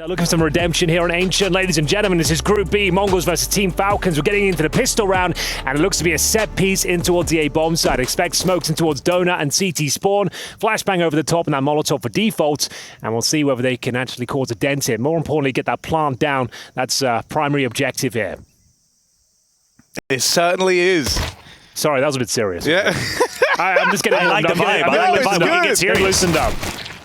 Looking for some redemption here on Ancient. Ladies and gentlemen, this is Group B, Mongols versus Team Falcons. We're getting into the pistol round, and it looks to be a set piece in towards the A bomb side. Expect smokes in towards Donut and CT spawn. Flashbang over the top and that Molotov for default, and we'll see whether they can actually cause a dent here. More importantly, get that plant down. That's primary objective here. It certainly is. Sorry, that was a bit serious. Yeah. I'm just getting I like the vibe. I like the vibe. We get serious. Loosened up.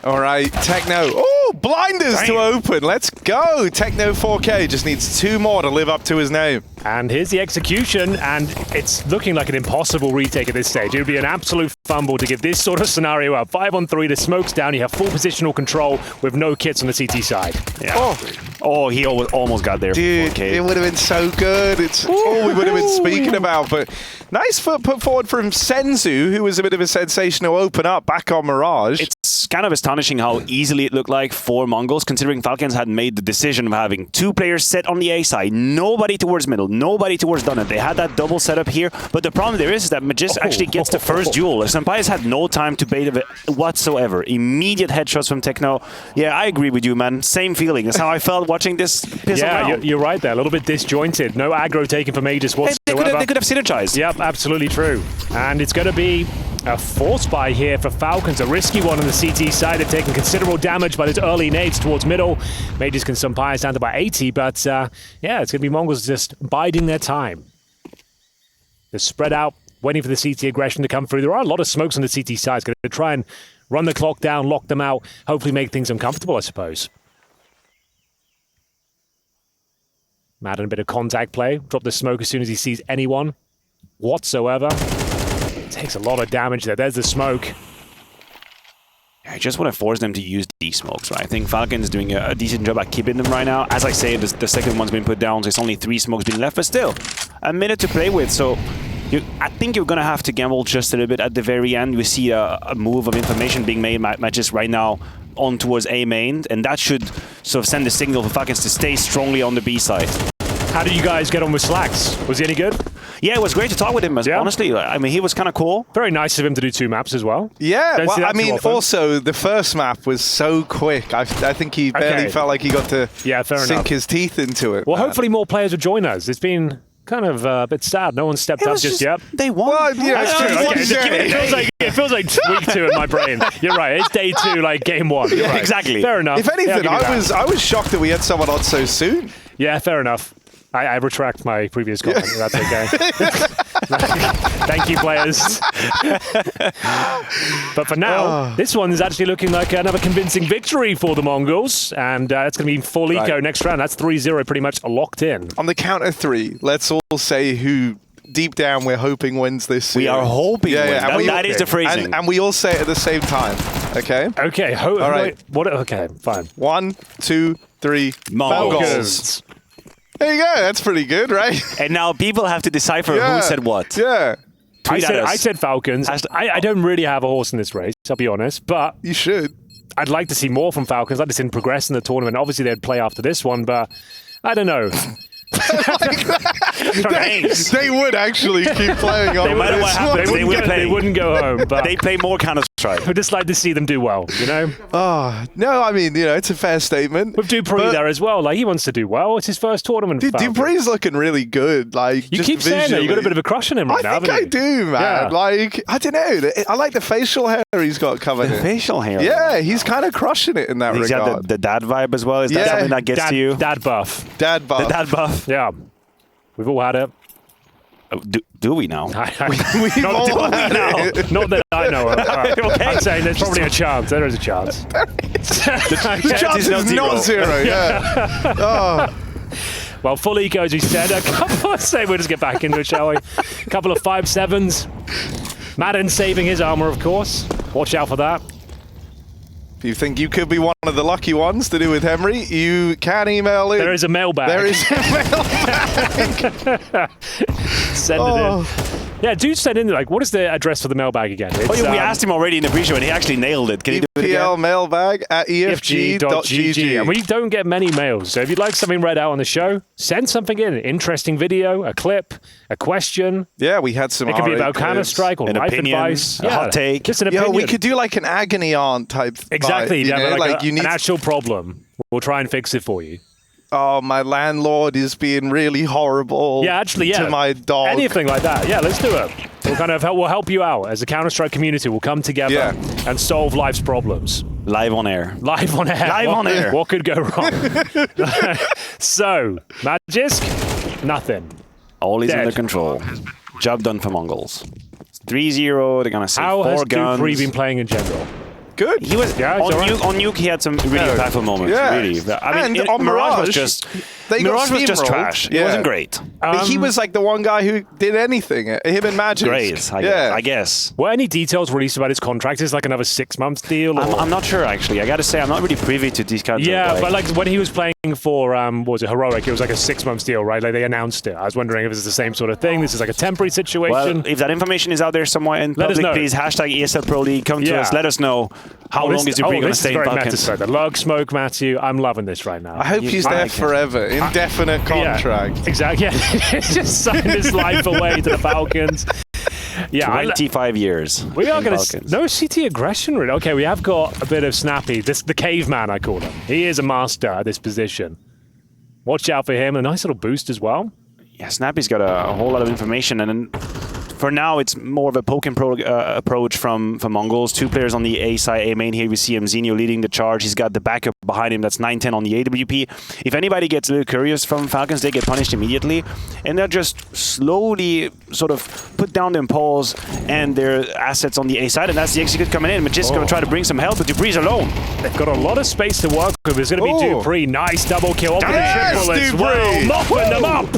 All right, Techno. Oh, blinders to open. Let's go. Techno 4K just needs 2 more to live up to his name. And here's the execution, and it's looking like an impossible retake at this stage. It would be an absolute fumble to give this sort of scenario up. 5-on-3, the smoke's down, you have full positional control with no kits on the CT side. Yeah. Oh, he almost got there. Dude, it would have been so good. It's all we would have been speaking about. But nice foot put forward from Senzu, who was a bit of a sensational open up back on Mirage. It's kind of astonishing how easily it looked like for Mongols, considering Falcons had made the decision of having 2 players set on the A side, nobody towards middle, nobody towards Donut. They had that double setup here, but the problem there is that Magis actually gets the first duel. Senpai's had no time to bait of it whatsoever. Immediate headshots from Techno. Yeah, I agree with you, man. Same feeling. That's how I felt watching this pistol round. You're right there. A little bit disjointed. No aggro taken from Aegis whatsoever. They could have synergized. Yep, absolutely true. And it's going to be a force buy here for Falcons, a risky one on the CT side. They've taken considerable damage by those early nades towards middle. Mages can Senpai down to about 80, but yeah, it's going to be Mongols just biding their time. They're spread out, waiting for the CT aggression to come through. There are a lot of smokes on the CT side. It's going to try and run the clock down, lock them out, hopefully make things uncomfortable, I suppose. Madden, a bit of contact play. Drop the smoke as soon as he sees anyone whatsoever. Takes a lot of damage there. There's the smoke. I just want to force them to use these smokes, right? I think Falcon's doing a decent job at keeping them right now. As I say, the second one's been put down, so it's only 3 smokes been left, but still, a minute to play with. So I think you're going to have to gamble just a little bit at the very end. We see a move of information being made just right now on towards A main, and that should sort of send the signal for Falcons to stay strongly on the B side. How did you guys get on with Slacks? Was he any good? Yeah, it was great to talk with him, honestly. I mean, he was kind of cool. Very nice of him to do 2 maps as well. Yeah, well, I mean, also, the first map was so quick. I think he barely felt like he got to sink his teeth into it. Well, hopefully more players will join us. It's been kind of a bit sad. No one stepped up just yet. They won. Well, yeah, it's true. It feels like week 2 in my brain. You're right. It's day 2, like game 1. You're right. Exactly. Fair enough. If anything, I was shocked that we had someone on so soon. Yeah, fair enough. I retract my previous comment. That's okay. Thank you, players. But for now, this one is actually looking like another convincing victory for the Mongols, and it's going to be full eco next round. That's 3-0 pretty much locked in. On the count of 3, let's all say who deep down we're hoping wins this series. We are hoping wins. That is the phrasing. And we all say it at the same time, okay? Okay. All right. Okay, fine. 1, 2, 3, Mongols. There you go. That's pretty good, right? And now people have to decipher who said what. Yeah. I said Falcons. I don't really have a horse in this race, I'll be honest, but you should. I'd like to see more from Falcons. I'd like to see them progress in the tournament. Obviously, they'd play after this one, but I don't know. They would actually keep playing on. No matter what happens, they wouldn't go home. But they play more Counter-Strike. I'd just like to see them do well, you know? Oh, no, I mean, it's a fair statement. With dupreeh there as well. Like, he wants to do well. It's his first tournament. dupreeh's looking really good. Like, you keep saying that. You've got a bit of a crush on him right now, I think I do, man. Yeah. Like, I don't know. I like the facial hair he's got covered in. Facial hair? Yeah, he's kind of crushing it in that regard. He's got the dad vibe as well. Is that something that gets to you? Dad buff. Dad buff. The dad buff. Yeah. We've all had it. Oh, do we now? We've all had it. Not that I know of. Right. Okay. I'm saying there's probably a chance. There is a chance. The chance is not zero, yeah. Well, full eco, as you said. We'll just get back into it, shall we? A couple of 5-7s. Madden saving his armor, of course. Watch out for that. If you think you could be one of the lucky ones to do with Henry, you can email in. There is a mailbag. There is a mailbag. Send it in. Yeah, do send in, like, what is the address for the mailbag again? It's, we asked him already in the pre-show, and he actually nailed it. Can you do it again? mailbag@efg.gg. And we don't get many mails, so if you'd like something read out on the show, send something in. Interesting video, a clip, a question. Yeah, we had some. It could be about Counter-Strike or life advice. A hot take. Just an opinion. We could do like an agony aunt type. Exactly. Vibe, like you need an actual problem. We'll try and fix it for you. Oh, my landlord is being really horrible. Yeah, actually, yeah. To my dog. Anything like that. Yeah, let's do it. We'll kind of we'll help you out as a Counter-Strike community. We'll come together and solve life's problems. Live on air. Live on air. Live on air. What could go wrong? So, Magisk, nothing. All is Dead. under control. Job done for Mongols. 3-0. They're gonna say How 4 has guns. dupreeh been playing in general? Good. He was Yeah, on, it's all right. on Nuke. He had some really impactful moments. Yeah. Really, I mean, And on Mirage was Mirage, just they got Mirage was just steamrolled. trash. It Yeah. wasn't great. But he was like the one guy who did anything. Him and Magic. Great, I guess. Were any details released about his contract? Is it like another 6-month deal? Or? I'm not sure actually. I got to say, I'm not really privy to these kinds of. Yeah, but like when he was playing for what was it, Heroic, it was like a 6-month deal, right? Like they announced it. I was wondering if it's the same sort of thing. This is like a temporary situation. Well, if that information is out there somewhere in Let us public, know. please hashtag ESL Pro League. Come to us. Let us know how long is dupreeh going to stay in Falcons. The lug smoke, Matthew. I'm loving this right now. I hope he's there forever. Indefinite contract. Yeah, exactly. Yeah. Just signed his life away to the Falcons. Yeah, 25 years. We are going to Falcons. no CT aggression. Really. Okay, we have got a bit of Snappy. The caveman, I call him. He is a master at this position. Watch out for him. A nice little boost as well. Yeah, Snappy's got a whole lot of information, and then for now, it's more of a poke and approach from Mongols. 2 players on the A side, A main here. We see Mzinho leading the charge. He's got the backup behind him. That's 9-10 on the AWP. If anybody gets a little curious from Falcons, they get punished immediately. And they'll just slowly sort of put down their poles and their assets on the A side. And that's the execute coming in. Magisk going to try to bring some help, but dupreeh's alone. They've got a lot of space to work with. It's going to be dupreeh. Nice double kill. Yes, Triple as well. Mopping them up.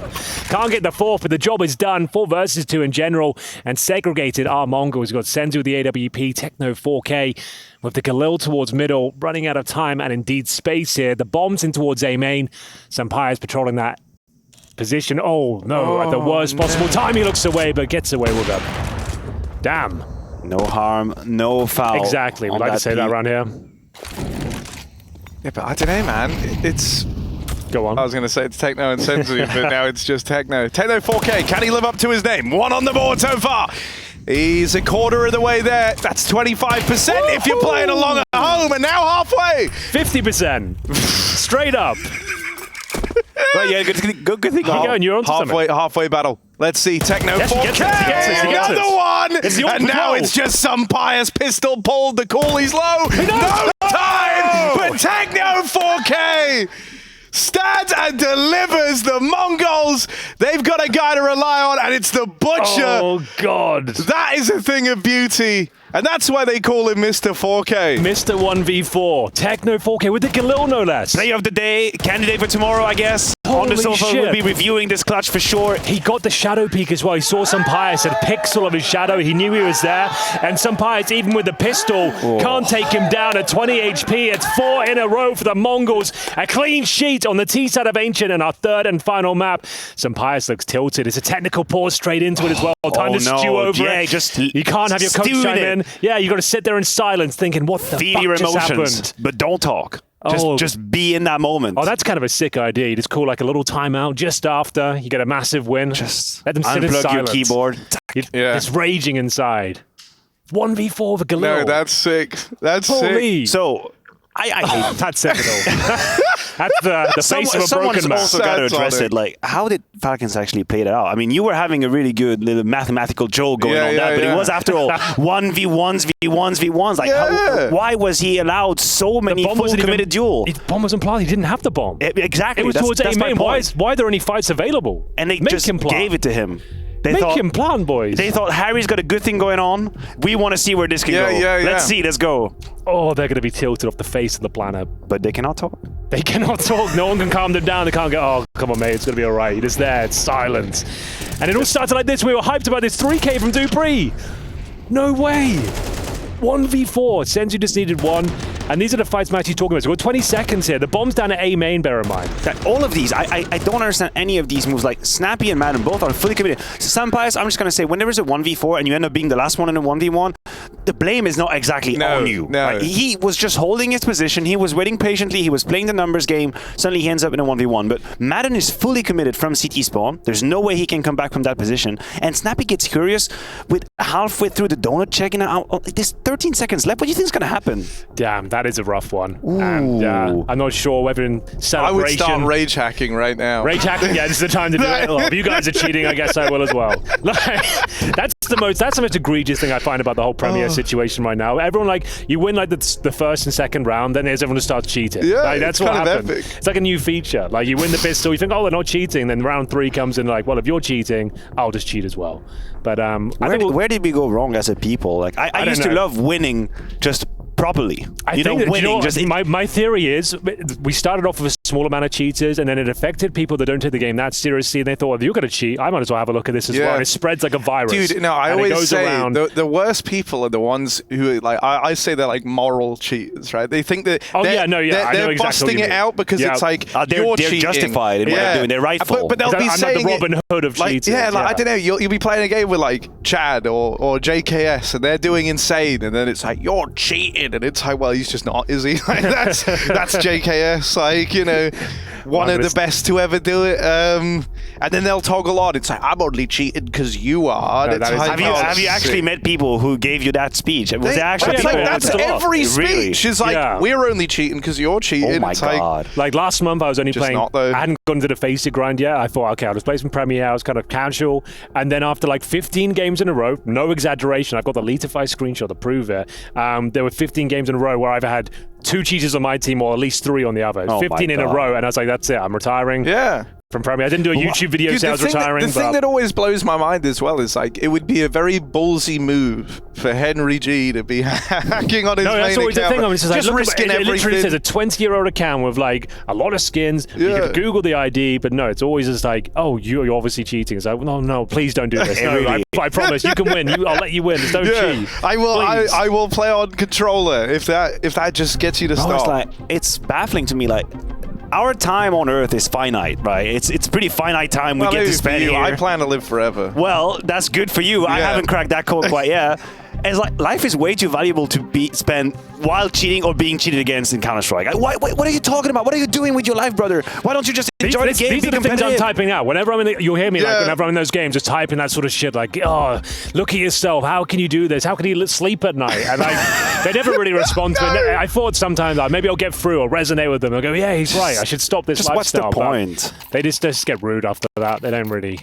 Can't get the 4th, but the job is done. 4 versus 2 in general. And segregated are Mongols. We've got Senzu with the AWP, Techno 4K with the Galil towards middle, running out of time and indeed space here. The bombs in towards A main. Sampai's patrolling that position. Oh, no, at the worst possible time. He looks away, but gets away with it. Damn. No harm, no foul. Exactly. We like to say that around here. Yeah, but I don't know, man. It's... Go on. I was going to say it's Techno and Senzu, but now it's just Techno. Techno 4K, can he live up to his name? 1 on the board so far. He's a quarter of the way there. That's 25% if you're playing along at home, and now halfway. 50%. Straight up. Right, yeah, good thing. You're onto Halfway battle. Let's see, Techno Yes, he 4K, gets it, he gets it, he gets it. another one! It's the And ultimate now goal. it's just some pious pistol pulled, the call, he's low! No time! But Techno 4K stands and delivers the Mongols. They've got a guy to rely on, and it's the Butcher. Oh, God. That is a thing of beauty. And that's why they call him Mr. 4K. Mr. 1v4. Techno 4K with the Galil, no less. Player of the day, candidate for tomorrow, I guess. On the Holy sofa, shit. we'll be reviewing this clutch for sure. He got the shadow peek as well. He saw Sampai's a pixel of his shadow. He knew he was there. And Sampai's, even with the pistol, can't take him down at 20 HP. It's 4 in a row for the Mongols. A clean sheet on the T side of Ancient and our 3rd and final map. Sampai's looks tilted. It's a technical pause straight into it as well. Time to stew over it. Just you can't have your coach stew chime in in. Yeah, you got to sit there in silence thinking, what the Feel fuck your just emotions, happened? but don't talk. Just be in that moment. Oh, that's kind of a sick idea. You just call like a little timeout just after you get a massive win. Just let them sit in unplug your silence. keyboard. It's raging inside. 1v4 for Galil. No, that's sick. That's Holy. sick. So, I hate That's seminal. That's the face of a someone's broken man. also got to That's address on it. it. Like, how did Falcons actually play that out? I mean, you were having a really good little mathematical joke going on that, but it was, after all, 1v1s, v1s, v1s. Like, why was he allowed so many full committed duel? The bomb wasn't planted. He didn't have the bomb. Exactly. It was towards A main. Why are there any fights available? And they Make just him plant. gave it to him. They Make thought, him plan, boys. They thought Harry's got a good thing going on. We want to see where this can go. Let's see. Let's go. Oh, they're going to be tilted off the face of the planet. But they cannot talk. They cannot talk. No one can calm them down. They can't go, oh, come on, mate. It's going to be all right. It's there. It's silent. And it all started like this. We were hyped about this 3K from dupreeh. No way. 1v4. Senzu just needed 1. And these are the fights Matthew's talking about. So we're 20 seconds here. The bomb's down at A main, bear in mind. All of these, I don't understand any of these moves. Like, Snappy and Madden both are fully committed. Sampai's, I'm just going to say, when there is a 1v4 and you end up being the last one in a 1v1, the blame is not exactly on you. No. Right? He was just holding his position. He was waiting patiently. He was playing the numbers game. Suddenly he ends up in a 1v1. But Madden is fully committed from CT spawn. There's no way he can come back from that position. And Snappy gets curious with halfway through the donut checking out. Oh, there's 13 seconds left. What do you think is going to happen? Damn, that is a rough one. And I'm not sure whether in celebration... I would start rage hacking right now. Rage hacking, yeah, this is the time to do it. Oh, if you guys are cheating, I guess I will as well. Like, that's the most egregious thing I find about the whole Premier situation right now. Everyone, like, you win like the first and second round, then there's everyone who starts cheating. Yeah, like, that's what happens. Epic. It's like a new feature. Like, you win the pistol, you think, oh, they're not cheating. Then round 3 comes in, like, well, if you're cheating, I'll just cheat as well. But where did we go wrong as a people? Like, I used to love winning just properly. My theory is we started off with a small amount of cheaters, and then it affected people that don't take the game that seriously, and they thought, if you're going to cheat, I might as well have a look at this as well. And it spreads like a virus. Dude, no, I always say the worst people are the ones who, like, I say they're like moral cheaters, right? They think that they're busting it out because it's like they're justified in what they're doing. They're rightful. But they'll be saying the Robin Hood of cheaters. Yeah, like, I don't know. You'll be playing a game with like Chad or JKS, and they're doing insane, and then it's like, you're cheating, and it's like, well, he's just not, is he? Like, that's JKS, like, you know, one of the best to ever do it. And then they'll toggle on. It's like, I'm only cheating because you are. No, have you actually met people who gave you that speech? Was there actually that's every speech. It's like, we're only cheating because you're cheating. Oh my God. Like last month, I was only playing. I hadn't gone to the FACEIT grind yet. I thought, okay, I'll just play some Premier. I was kind of casual. And then after like 15 games in a row, no exaggeration, I've got the Leatify screenshot to prove it. There were 15 games in a row where I've had 2 cheaters on my team or at least 3 on the other. 15 in a row, and I was like, that's it, I'm retiring. Yeah. From Premier. I didn't do a YouTube video saying I was retiring. The thing that always blows my mind as well is like, it would be a very ballsy move for Henry G to be hacking on his main account. No, that's always the thing. I mean, it's just like, risking everything. It literally says a 20-year-old account with like a lot of skins. You could Google the ID, but no, it's always just like, oh, you're obviously cheating. It's like, no, please don't do this. No, I promise, you can win. I'll let you win. Just don't cheat. I will play on controller if that just gets you to stop. It's baffling to me, like, our time on Earth is finite, right? It's pretty finite time we get to spend here. I plan to live forever. Well, that's good for you. I haven't cracked that code quite yet. It's like life is way too valuable to be spent while cheating or being cheated against in Counter-Strike. What are you talking about? What are you doing with your life, brother? Why don't you just enjoy the game? These are the things I'm typing out. Whenever I'm in you'll hear me like whenever I'm in those games, just typing that sort of shit like, oh, look at yourself. How can you do this? How can you sleep at night? And they never really respond to it. I thought sometimes maybe I'll get through or resonate with them. I'll go, yeah, he's right. I should stop this lifestyle. What's the point? They just get rude after that. They don't really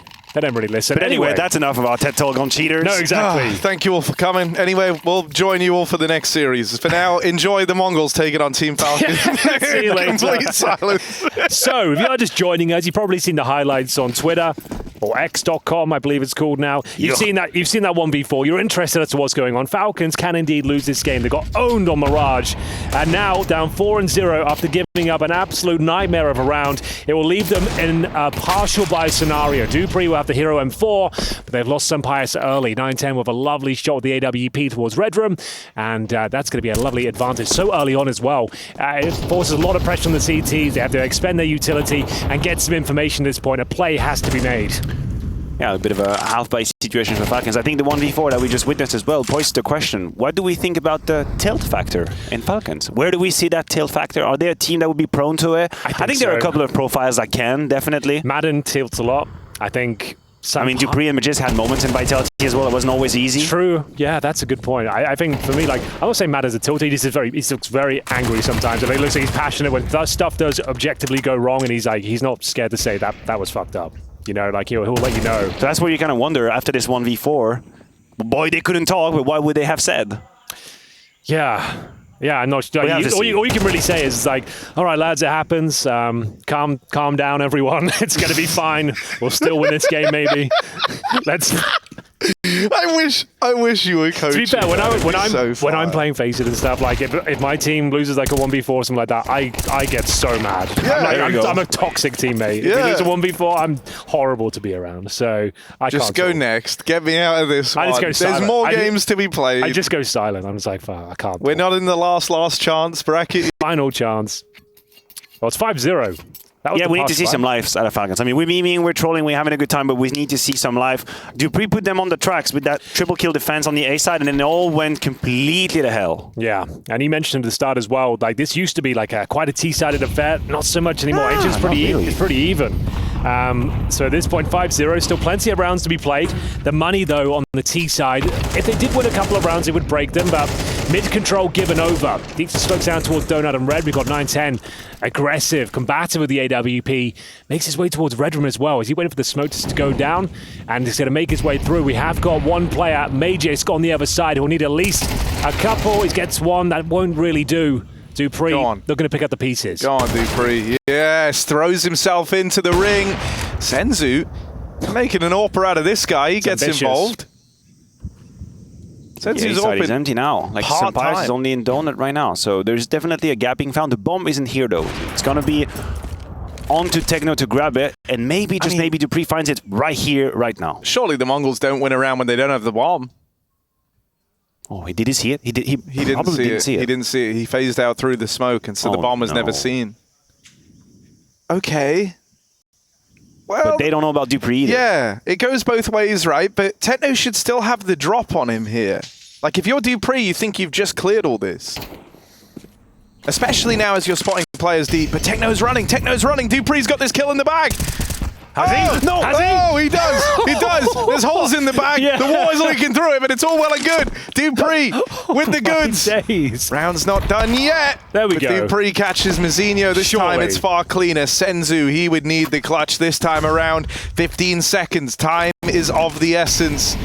listen. But anyway, that's enough of our TED Talk on cheaters. No, exactly. Thank you all for coming. Anyway, we'll join you all for the next series. For now, enjoy the Mongols taking on Team Falcons. See you later. Complete silence. So, if you're just joining us, you've probably seen the highlights on Twitter or X.com, I believe it's called now. You've seen that 1v4. You're interested as to what's going on. Falcons can indeed lose this game. They got owned on Mirage, and now down 4-0 after giving up an absolute nightmare of a round. It will leave them in a partial buy scenario. dupreeh will have the Hero M4, but they've lost Senzu early. 9-10 with a lovely shot with the AWP towards Red Room, and that's going to be a lovely advantage so early on as well. It forces a lot of pressure on the CTs. They have to expend their utility and get some information at this point. A play has to be made. Yeah, a bit of a half-buy situation for Falcons. I think the 1v4 that we just witnessed as well poses the question, what do we think about the tilt factor in Falcons? Where do we see that tilt factor? Are they a team that would be prone to it? I think there are a couple of profiles that can, definitely. Madden tilts a lot. I think... dupreeh and Mzinho had moments in Vitality as well. It wasn't always easy. True. Yeah, that's a good point. I think for me, like, I won't say Madden's a tilt. He looks very angry sometimes. It looks like he's passionate when stuff does objectively go wrong, and he's not scared to say that was fucked up. You know, like he'll let you know. So that's where you kind of wonder after this 1v4. Boy, they couldn't talk, but what would they have said? Yeah. Yeah, I'm not sure. All you can really say is like, all right, lads, it happens. Calm down, everyone. It's going to be fine. We'll still win this game, maybe. Let's... I wish you were coaching. To be fair, when I'm playing FACEIT and stuff, like if my team loses like a 1v4 or something like that, I get so mad. Yeah, I'm a toxic teammate. If we lose a 1v4, I'm horrible to be around. So I just go next. Get me out of this one. There's more games to be played. I just go silent. I'm just like, fuck, I can't. We're not in the last chance bracket. Final chance. Well, it's 5-0. Yeah, we need to see some lives out of Falcons. I mean, we're memeing, we're trolling, we're having a good time, but we need to see some life. dupreeh put them on the tracks with that triple kill defense on the A side, and then it all went completely to hell. Yeah, and he mentioned at the start as well, like this used to be like quite a T-sided affair. Not so much anymore. It's just it's pretty even. So at this point, 5-0, still plenty of rounds to be played. The money, though, on the T side, if they did win a couple of rounds, it would break them, but mid-control given over. Deep smokes down towards Donut and Red. We've got 9-10. Aggressive, combative with the AWP. Makes his way towards Red Room as well. Is he waiting for the smoke to go down? And he's going to make his way through. We have got one player, Magisk, on the other side, who will need at least a couple. He gets one. That won't really do. dupreeh, they're going to pick up the pieces. Go on, dupreeh. Yes, throws himself into the ring. Senzu making an AWP out of this guy. He gets involved. Senzu's AWP is empty now. Like, Sampires is only in Donut right now. So there's definitely a gap being found. The bomb isn't here, though. It's going to be on to Techno to grab it. And maybe, just maybe, dupreeh finds it right here, right now. Surely the Mongols don't win around when they don't have the bomb. Oh, did he see it? He didn't see it. He didn't see it. He phased out through the smoke, and so the bomb was never seen. Okay. Well, but they don't know about dupreeh either. Yeah, it goes both ways, right? But Techno should still have the drop on him here. Like, if you're dupreeh, you think you've just cleared all this. Especially now as you're spotting players deep. But Techno's running. dupreeh's got this kill in the bag. Has he? No, he does. He does. There's holes in the bag. Yeah. The water's leaking through it, but it's all well and good. dupreeh with the goods. Days. Round's not done yet. There we go. dupreeh catches Mzinho. This time it's far cleaner. Senzu, he would need the clutch this time around. 15 seconds. Time is of the essence.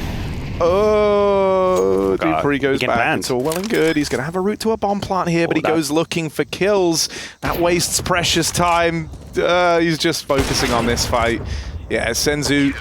Oh, dupreeh goes back. It's all well and good. He's going to have a route to a bomb plant here, but he goes looking for kills. That wastes precious time. He's just focusing on this fight. Yeah, Senzu,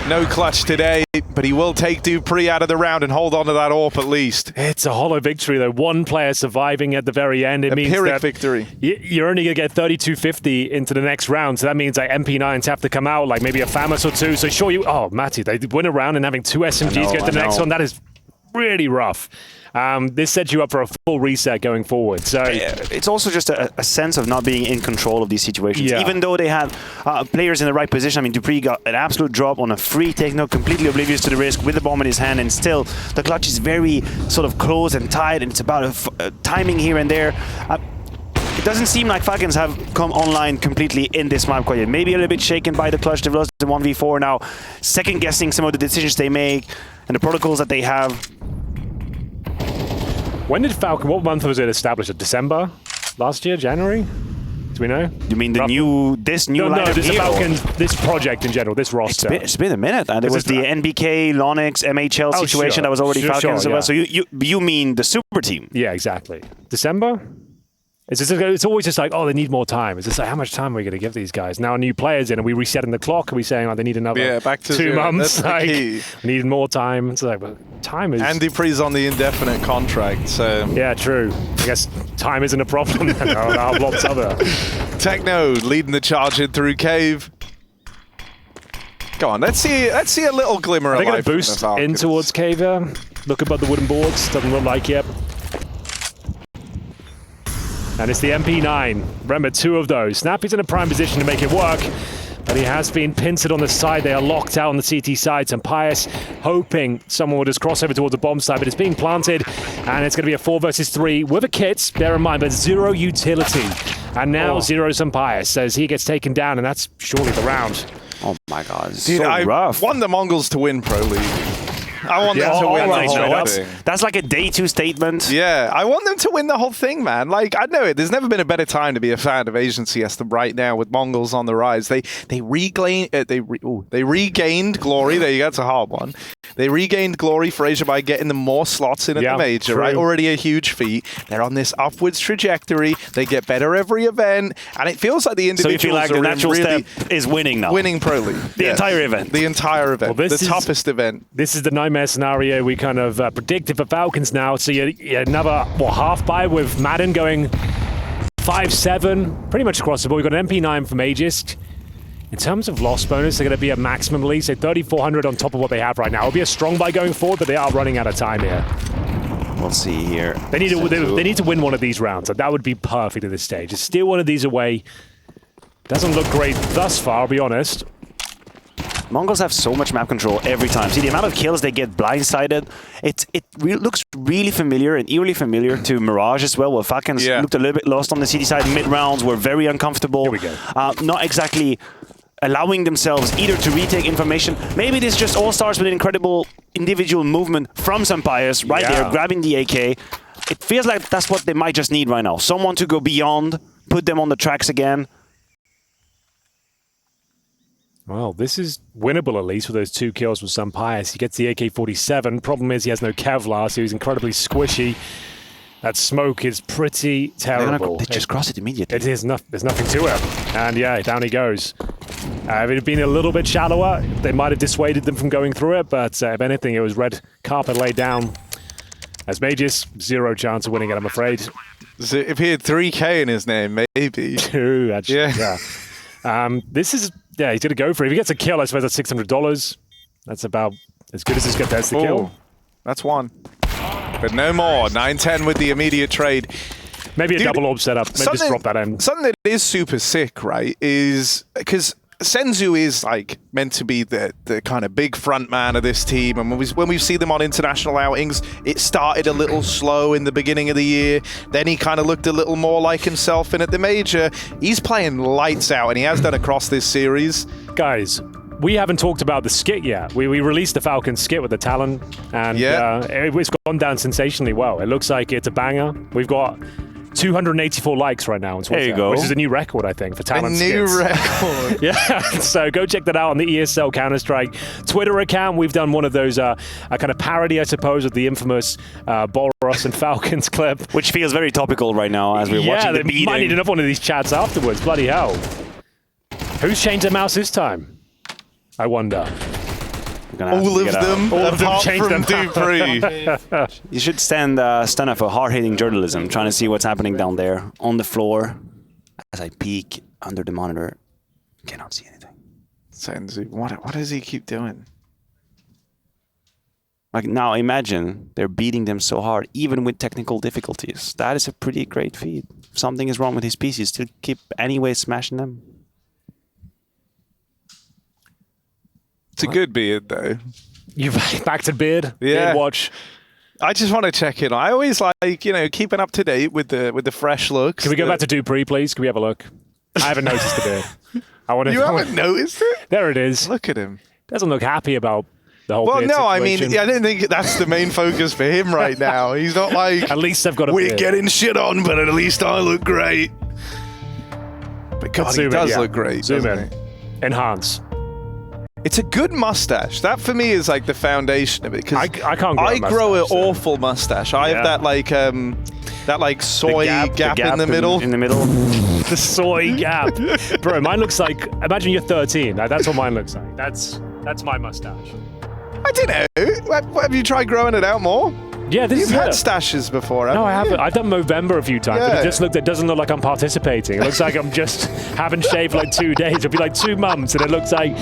no clutch today, but he will take dupreeh out of the round and hold on to that AWP at least. It's a hollow victory, though. One player surviving at the very end. It means that victory. You're only going to get 32-50 into the next round, so that means like MP9s have to come out, like maybe a FAMAS or two. So sure, oh, Matty, they win a round and having two SMGs go to the next one, that is really rough. This sets you up for a full reset going forward. So it's also just a sense of not being in control of these situations. Yeah. Even though they had players in the right position. I mean, dupreeh got an absolute drop on a free Techno, completely oblivious to the risk with the bomb in his hand, and still the clutch is very sort of close and tight, and it's about timing here and there. It doesn't seem like Falcons have come online completely in this map quite yet. Maybe a little bit shaken by the clutch. They've lost the 1v4 now, second-guessing some of the decisions they make and the protocols that they have. When did Falcon, what month was it established? December? Last year? January? Do we know? You mean the this new No, this Falcons, this project in general, this roster. It's been a minute. And it was the NBK, Lonix, MHL situation that was already Falcons as well. So you mean the super team? Yeah, exactly. December? It's always just like, oh, they need more time. It's just like, how much time are we going to give these guys? Now new players in, and we resetting the clock? Are we saying, oh, they need another back to 2 months? That's the key. We need more time. It's like, well, time is... And dupreeh's on the indefinite contract, so... Yeah, true. I guess time isn't a problem. I'll have lots other. Techno leading the charge in through cave. Go on, let's see a little glimmer of life. They're going to boost in towards cave here. Look above the wooden boards. Doesn't look like yet. And it's the MP9. Remember, 2 of those. Snappy's in a prime position to make it work, but he has been pincered on the side. They are locked out on the CT side. Sampires hoping someone will just cross over towards the bomb side, but it's being planted, and it's going to be a 4 versus 3 with a kit, bear in mind, but 0 utility. And now 0 Sampires says he gets taken down, and that's surely the round. Oh my god, it's so rough. I want the Mongols to win Pro League. I want them to win the whole thing. That's like a day 2 statement. Yeah, I want them to win the whole thing, man. Like, I know it. There's never been a better time to be a fan of Asian CS than right now with Mongols on the rise. They regained glory. There you go. It's a hard one. They regained glory for Asia by getting them more slots in at the major, right? Already a huge feat. They're on this upwards trajectory. They get better every event, and it feels like the individuals so you feel like the natural step is winning now. Winning Pro League. The entire event. The entire event. Well, the toughest event. This is the nightmare scenario we kind of predicted for Falcons now. So you another half buy with Madden going 5-7, pretty much across the board. We've got an MP9 from Magisk. In terms of loss bonus, they're going to be a maximum release, so 3,400 on top of what they have right now. It'll be a strong buy going forward, but they are running out of time here. We'll see here. They need to win one of these rounds. That would be perfect at this stage. Just steal one of these away. Doesn't look great thus far, I'll be honest. Mongols have so much map control every time. See, the amount of kills they get blindsided, looks really familiar and eerily familiar to Mirage as well, where Falcons looked a little bit lost on the CT side mid-rounds, were very uncomfortable. Here we go. Not exactly allowing themselves either to retake information. Maybe this just all starts with an incredible individual movement from Sampayas right there, grabbing the AK. It feels like that's what they might just need right now. Someone to go beyond, put them on the tracks again. Well, this is winnable at least with those 2 kills from Sampayas. He gets the AK-47. Problem is he has no Kevlar, so he's incredibly squishy. That smoke is pretty terrible. They just cross it immediately. It is there's nothing to it. And yeah, down he goes. If it had been a little bit shallower, they might have dissuaded them from going through it, but if anything, it was red carpet laid down. As Mages, 0 chance of winning it, I'm afraid. So if he had 3K in his name, maybe. 2, actually. Yeah. This is... Yeah, he's going to go for it. If he gets a kill, I suppose that's $600. That's about as good as he's got. That's the kill. That's 1. But no more. 9-10 with the immediate trade. Maybe a double orb setup. Maybe just drop that end. Something that is super sick, right, is because Senzu is like meant to be the kind of big front man of this team, and when we see them on international outings, it started a little slow in the beginning of the year. Then he kind of looked a little more like himself, and at the major, he's playing lights out, and he has done across this series. Guys, we haven't talked about the skit yet. We released the Falcons skit with the Talon, and it's gone down sensationally well. It looks like it's a banger. We've got 284 likes right now on Twitter, there you go. Which is a new record, I think, for Talon skits. A new record. Yeah, so go check that out on the ESL Counter-Strike Twitter account. We've done one of those, a kind of parody, I suppose, of the infamous Boros and Falcons clip. Which feels very topical right now as we're watching the meeting. Yeah, they might need another one of these chats afterwards. Bloody hell. Who's changed their mouse this time? I wonder. All of them apart from dupreeh. You should stand up for hard-hitting journalism, trying to see what's happening down there on the floor. As I peek under the monitor, cannot see anything. Senzu, what does he keep doing? Like now, imagine they're beating them so hard, even with technical difficulties. That is a pretty great feat. If something is wrong with his PC, still keep anyway smashing them. It's a good beard, though. You back to beard? Yeah. Beard watch. I just want to check in. I always like, keeping up to date with the fresh looks. Can we go back to dupreeh, please? Can we have a look? I haven't noticed the beard. You haven't noticed it? There it is. Look at him. Doesn't look happy about the whole Well, beard no, situation. I mean, I don't think that's the main focus for him right now. He's not like, at least I've got a we're beard. getting shit on, but at least I look great. But God, he does look great, doesn't he? Enhance. It's a good mustache. That for me is like the foundation of it. Because I can't grow I a mustache, grow an so. awful mustache. I have that like soy gap in the middle. In the middle. The soy gap. Bro, mine looks like, imagine you're 13. That's what mine looks like. That's my mustache. I don't know. Have you tried growing it out more? Yeah, this You've is had it. stashes before, haven't No, I you? haven't. I've done Movember a few times, but it doesn't look like I'm participating. It looks like I'm just haven't shaved like 2 days. It'll be like 2 months, and it looks like,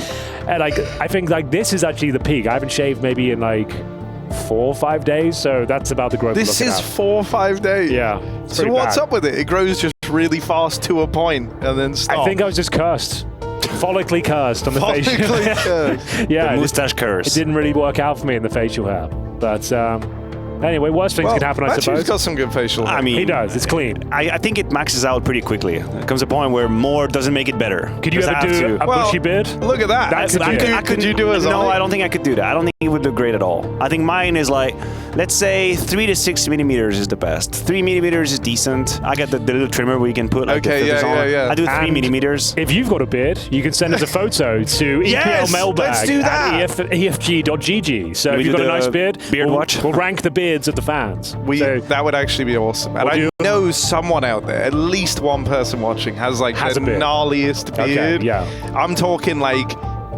I think like this is actually the peak. I haven't shaved maybe in like 4 or 5 days, so that's about the growth. This is 4 or 5 days. Yeah. So what's up with it? It grows just really fast to a point and then stops. I think I was just cursed. Follically cursed on the facial. Follically cursed. Yeah, the mustache curse. It didn't really work out for me in the facial hair, but. Anyway, worse things can happen, I suppose. He's got some good facial hair. I mean, he does. It's clean. I think it maxes out pretty quickly. There comes a point where more doesn't make it better. Could you ever do a bushy beard? Look at that. Could you do as No, I don't think I could do that. I don't think it would look great at all. I think mine is like, let's say 3 to 6 millimeters is the best. 3 millimeters is decent. I got the little trimmer where you can put like the filters on. Yeah. I do 3 millimeters. If you've got a beard, you can send us a photo to Yes, EPL mailbag let's do that. at efg.gg. So if you've got a nice beard, watch? we'll rank the beards of the fans. That would actually be awesome. And I know someone out there, at least one person watching, has like the gnarliest beard. Okay, yeah. I'm talking like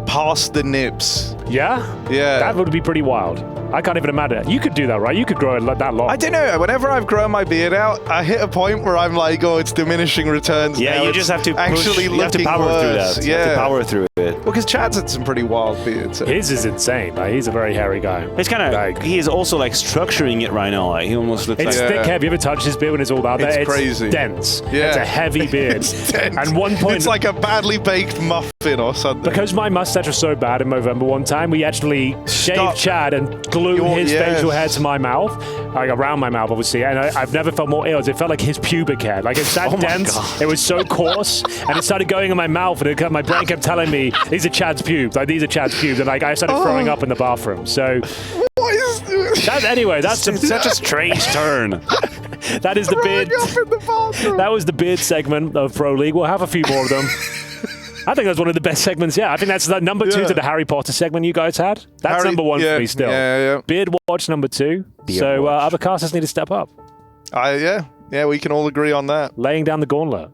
past the nips. Yeah? Yeah. That would be pretty wild. I can't even imagine. You could do that, right? You could grow it that long. I don't know. Whenever I've grown my beard out, I hit a point where I'm like, oh, it's diminishing returns. Yeah, now. you It's just have to push. actually You have to looking power worse. through that. You have to power through it. Well, because Chad's had some pretty wild beards. His is insane. Like, he's a very hairy guy. It's kind of Like- he is also like structuring it right now. Like, he almost looks It's like thick. Have you ever touched his beard when it's all out there? It's crazy. Dense. Yeah. It's a heavy beard. It's dense. And one point, It's like a badly baked muffin or something. because my mustache was so bad in Movember one time, we actually shaved Chad and glued his facial hair to my mouth, like around my mouth, obviously. And I've never felt more ill. It felt like his pubic hair. Like it's that dense. God. It was so coarse, and it started going in my mouth, and my brain kept telling me these are Chad's pubes. Like these are Chad's pubes, and like I started throwing up in the bathroom. So What is this? anyway, that's such a strange turn. that is the beard. Up in the bathroom. That was the beard segment of Pro League. We'll have a few more of them. I think that's one of the best segments. Yeah, I think that's number 2 to the Harry Potter segment you guys had. That's number 1 for me still. Yeah. Beard watch number 2. So watch. other casters need to step up. Yeah, we can all agree on that. Laying down the gauntlet.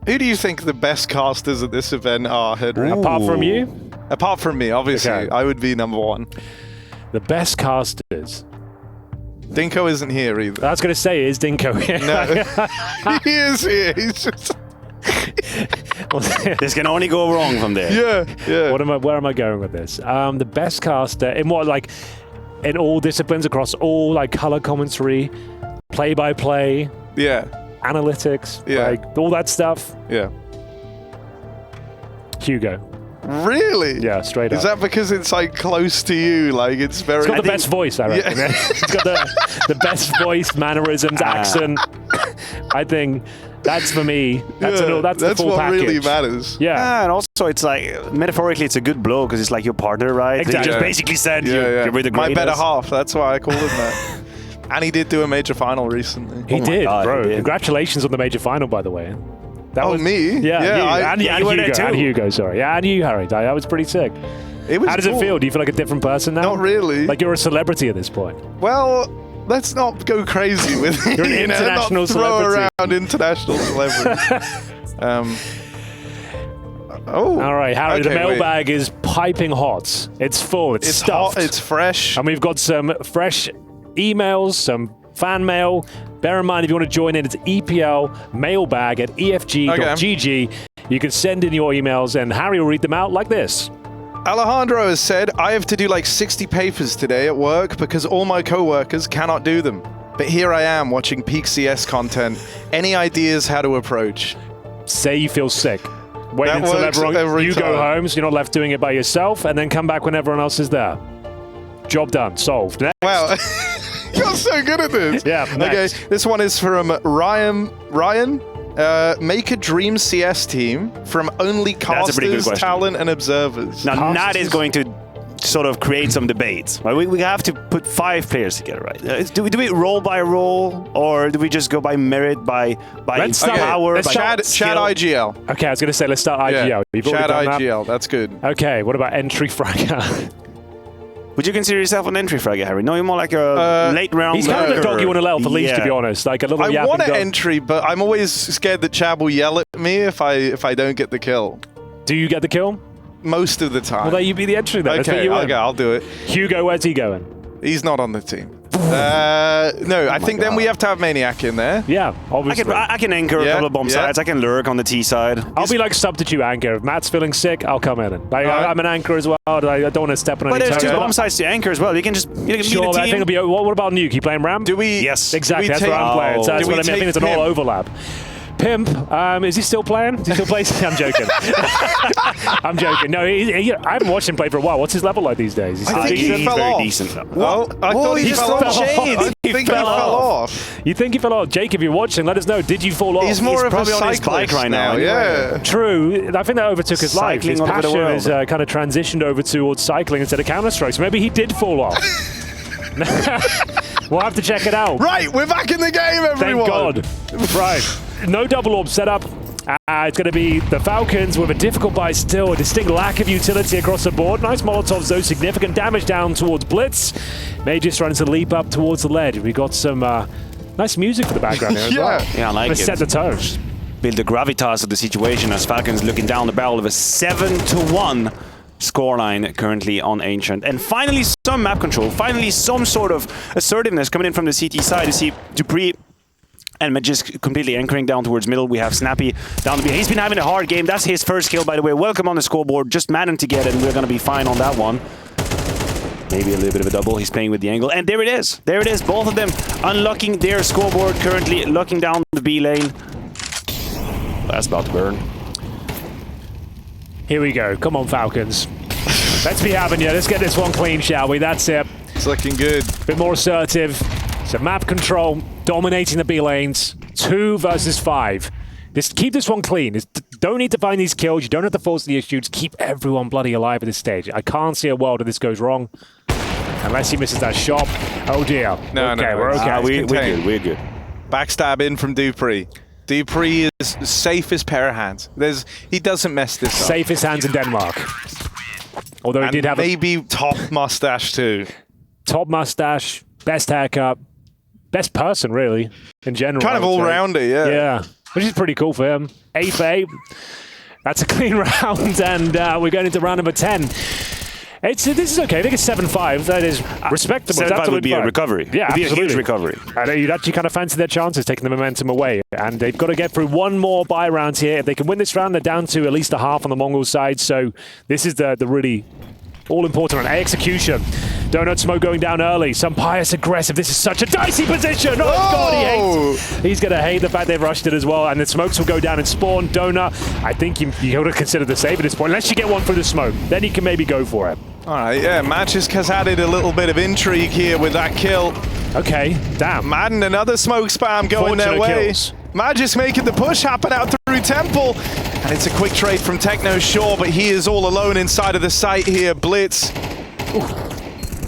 Who do you think the best casters at this event are, Henry? Apart from you, Apart from me, obviously, Okay. I would be number 1. the best casters. Dinko isn't here either. I was going to say, is Dinko here? No, he is here. He's just This can only go wrong from there. yeah. Where am I going with this? The best caster in what, like, in all disciplines across all, like, color commentary, play-by-play, Yeah, analytics, Yeah. like all that stuff. yeah. Hugo. Really? Yeah, straight up. Is that because it's like close to you? Like it's very. He's got the best voice, I reckon. Yeah. He's got the best voice, mannerisms, accent. I think that's for me. That's the full what package. really matters. Yeah. And also, it's like metaphorically, it's a good blow because it's like your partner, right? Exactly. He just Yeah. basically said Yeah, you're really the My better greatest. half. That's why I call him that. And he did do a major final recently. He my did, God, bro. he did. Congratulations on the major final, by the way. That Oh, was me? Yeah, Yeah, you. And you were there Hugo. too. And Hugo, sorry. Yeah, and you, Harry. That was pretty sick. It was How does it cool. feel? Do you feel like a different person now? Not really. Like you're a celebrity at this point. Well, let's not go crazy with it. You're an you know, international not throw celebrity. around international celebrity. All right, Harry, the okay, wait. mailbag is piping hot. It's full. It's stuffed. hot. It's fresh. And we've got some fresh emails, some fan mail. Bear in mind, if you want to join in, it's EPL mailbag at efg.gg. You can send in your emails, and Harry will read them out like this. Alejandro has said, I have to do like 60 papers today at work because all my co-workers cannot do them. But here I am watching peak CS content. Any ideas how to approach? Say you feel sick. Wait That until works everyone, every you go time. home, so you're not left doing it by yourself, and then come back when everyone else is there. Job done. Solved. Next. Wow. You're so good at this. Yeah, next. Okay, this one is from Ryan. Make a dream CS team from only That's a pretty good casters, question. talent, and observers. Now, that Casters? is going to sort of create some debates. Right? We have to put 5 players together, right? Do we roll by role, or do we just go by merit, by Let's start- power, let's by Chad skill? IGL. Okay, I was going to say, let's start IGL. Yeah. You've already Chad done that. IGL. That's good. Okay, what about entry fragger? Would you consider yourself an entry fragger, Harry? No, you're more like a late round. He's kind of the dog you want to let off the leash, to Yeah. be honest. Like a little I yapping want an dog. entry, but I'm always scared that Chad will yell at me if I don't get the kill. Do you get the kill? Most of the time. Well, there you be the entry then. Let's put okay, you in. I'll do it. Hugo, where's he going? He's not on the team. No, I think then we have to have Maniac in there. Yeah, obviously. I can anchor a Yeah, couple of bomb yeah. sides. I can lurk on the T side. I'll be like substitute anchor. If Matt's feeling sick, I'll come in. Like, Alright. I'm an anchor as well. I don't want to step on But any there's toes. 2 bomb sides to anchor as well. You can just Sure, lead I a think it'll team. be. What about Nuke? You playing Ram? Do we? Yes. Exactly. do we That's what I'm playing. So that's do what we I mean. I think take it's an all Pimp? overlap. Pimp, is he still playing? Is he still playing? I'm joking. I'm joking. No, I haven't watched him play for a while. What's his level like these days? Is I think he He's fell very off. decent. Well, I thought he just fell thrown off. shade. I think he fell off. You think he fell off? Jake, if you're watching, let us know. Did you fall off? He's more of a probably on his cyclist bike right now, Yeah. True. I think that overtook his life. Cycling His all over the passion world. has kind of transitioned over towards cycling instead of Counter-Strike. So maybe he did fall off. We'll have to check it out. Right, we're back in the game, everyone. Thank God. Right. No double orb setup. It's going to be the Falcons with a difficult buy still, a distinct lack of utility across the board. Nice Molotovs, though, significant damage down towards Blitz. Major trying to leap up towards the ledge. We got some nice music for the background here as well. Yeah, I like Let's it. set the tone. Build the gravitas of the situation as Falcons looking down the barrel of a 7-1 scoreline currently on Ancient. And finally some map control, finally some sort of assertiveness coming in from the CT side. You see dupreeh And Magisk completely anchoring down towards middle. We have Snappy down the B. He's been having a hard game. That's his first kill, by the way. Welcome on the scoreboard. Just managed to get it, and we're going to be fine on that one. Maybe a little bit of a double. He's playing with the angle. And there it is. There it is. Both of them unlocking their scoreboard currently, locking down the B lane. That's about to burn. Here we go. Come on, Falcons. Let's be having you. Let's get this one clean, shall we? That's it. It's looking good. Bit more assertive. So map control, dominating the B lanes. 2 versus 5. Just keep this one clean. Don't need to find these kills. You don't have to force the issues. Keep everyone bloody alive at this stage. I can't see a world where this goes wrong. Unless he misses that shot. Oh dear. No, okay, no, we're okay. We're good. We're good. Backstab in from dupreeh. dupreeh is the safest pair of hands. He doesn't mess this up. Safest hands in Denmark. Although he did have maybe top mustache too. Top mustache, best haircut, best person really in general. Kind of all-rounder, yeah. Yeah, which is pretty cool for him. 8 for 8. That's a clean round, and we're going into round number 10. This is okay. I think it's 7-5. That is respectable. 7-5 would be a recovery. Yeah, it'd be absolutely. a huge recovery. I know you'd actually kind of fancy their chances, taking the momentum away. And they've got to get through one more buy round here. If they can win this round, they're down to at least a half on the Mongols side. So this is the really all-important one. Execution. Donut Smoke going down early. Some pious aggressive. This is such a dicey position. Oh, God, he's going to hate the fact they've rushed it as well. And the smokes will go down and spawn. Donut, I think you got to consider the save at this point. Unless you get one through the smoke. Then you can maybe go for it. All right, yeah. Magisk has added a little bit of intrigue here with that kill. Okay, damn. Madden, another smoke spam going their way. Kills. Magisk making the push happen out through Temple. And it's a quick trade from Techno, sure, but he is all alone inside of the site here. Blitz. Ooh.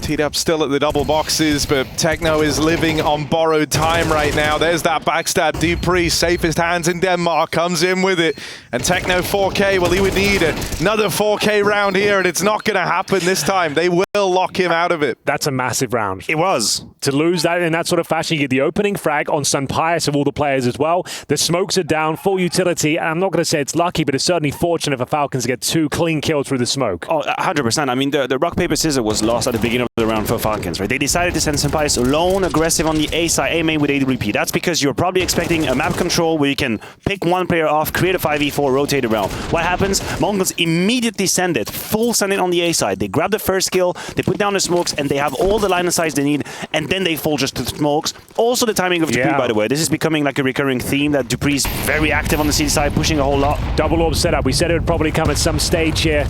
Teed up still at the double boxes, but Techno is living on borrowed time right now. There's that backstab. dupreeh, safest hands in Denmark, comes in with it. And Techno 4K, well, he would need another 4K round here, and it's not going to happen this time. They will lock him out of it. That's a massive round. It was. To lose that in that sort of fashion, you get the opening frag on Sun Pius of all the players as well. The smokes are down, full utility. And I'm not going to say it's lucky, but it's certainly fortunate for Falcons to get 2 clean kills through the smoke. Oh, 100%. I mean, the rock, paper, scissors was lost at the beginning of the round for Falcons, right? They decided to send Sun Pius alone, aggressive on the A side, A main with AWP. That's because you're probably expecting a map control where you can pick one player off, create a 5v4, rotate around. What happens? Mongols immediately send it, full send it on the A side. They grab the first kill, they put down the smokes, and they have all the line of sight they need, and then they fall just to the smokes. Also the timing of dupreeh, by the way. This is becoming like a recurring theme that dupreeh's very active on the C side, pushing a whole lot. Double orb setup. We said it would probably come at some stage here.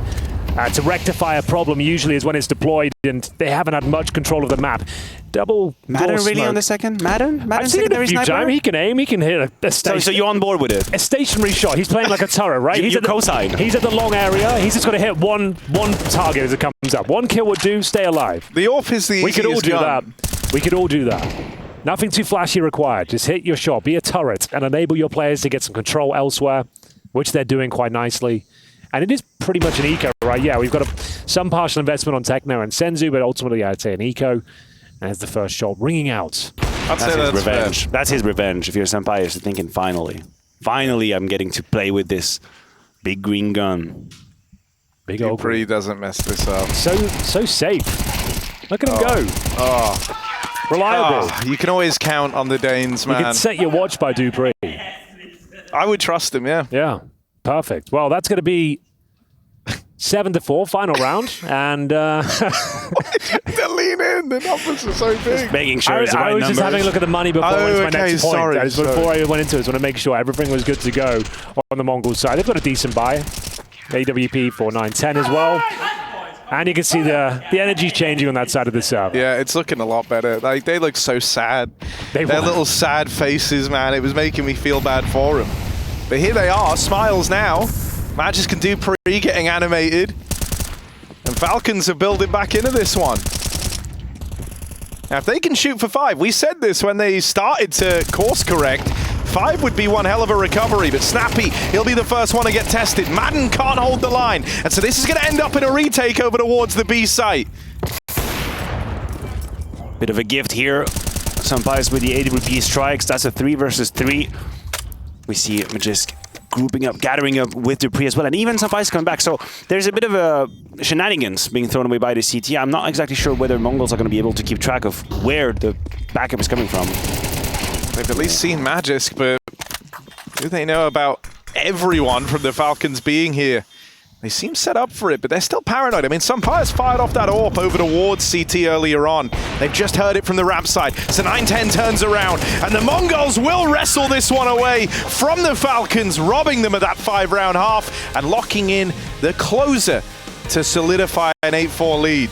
To rectify a problem usually is when it's deployed, and they haven't had much control of the map. Double Madden really smoke. on the second? Madden I've seen it a few times. He can aim, he can hit a so you're on board with it? A stationary shot. He's playing like a turret, right? He's co-side. He's at the long area. He's just got to hit one target as it comes up. One kill would do, stay alive. The AWP is the easiest We could all do gun. that. We could all do that. Nothing too flashy required. Just hit your shot, be a turret, and enable your players to get some control elsewhere, which they're doing quite nicely. And it is pretty much an eco, right? Yeah, we've got some partial investment on Techno and Senzu, but ultimately I'd say an eco. And there's the first shot ringing out. That's his revenge. That's his revenge. If you're Senpai, you're thinking, finally I'm getting to play with this big green gun. Big old dupreeh doesn't mess this up. So safe. Look at him go. Oh. Reliable. Oh, you can always count on the Danes, man. You can set your watch by dupreeh. I would trust him, yeah. Yeah. Perfect. Well, that's going to be 7-4, final round, and to lean in, the numbers are so big. Just making sure it's the right I was numbers. just having a look at the money before I went to my next point. Sorry. Before I went into it, I just want to make sure everything was good to go on the Mongols side. They've got a decent buy. AWP for 910 as well. And you can see the energy changing on that side of the server. Yeah, it's looking a lot better. Like, they look so sad. Their little sad faces, man. It was making me feel bad for them. But here they are, smiles now. Magisk and dupreeh getting animated. And Falcons are building back into this one. Now, if they can shoot for 5, we said this when they started to course correct. 5 would be one hell of a recovery, but Snappy, he'll be the first one to get tested. Madden can't hold the line. And so this is going to end up in a retake over towards the B site. Bit of a gift here. Senpais with the AWP strikes. That's a 3 versus 3. We see Magisk grouping up, gathering up with dupreeh as well, and even Senpais coming back. So there's a bit of a shenanigans being thrown away by the CT. I'm not exactly sure whether Mongols are going to be able to keep track of where the backup is coming from. They've at least seen Magisk, but do they know about everyone from the Falcons being here? They seem set up for it, but they're still paranoid. I mean, Sumpai's fired off that AWP over towards CT earlier on. They've just heard it from the ramp side. So 9-10 turns around, and the Mongols will wrestle this one away from the Falcons, robbing them of that 5-round half and locking in the closer to solidify an 8-4 lead.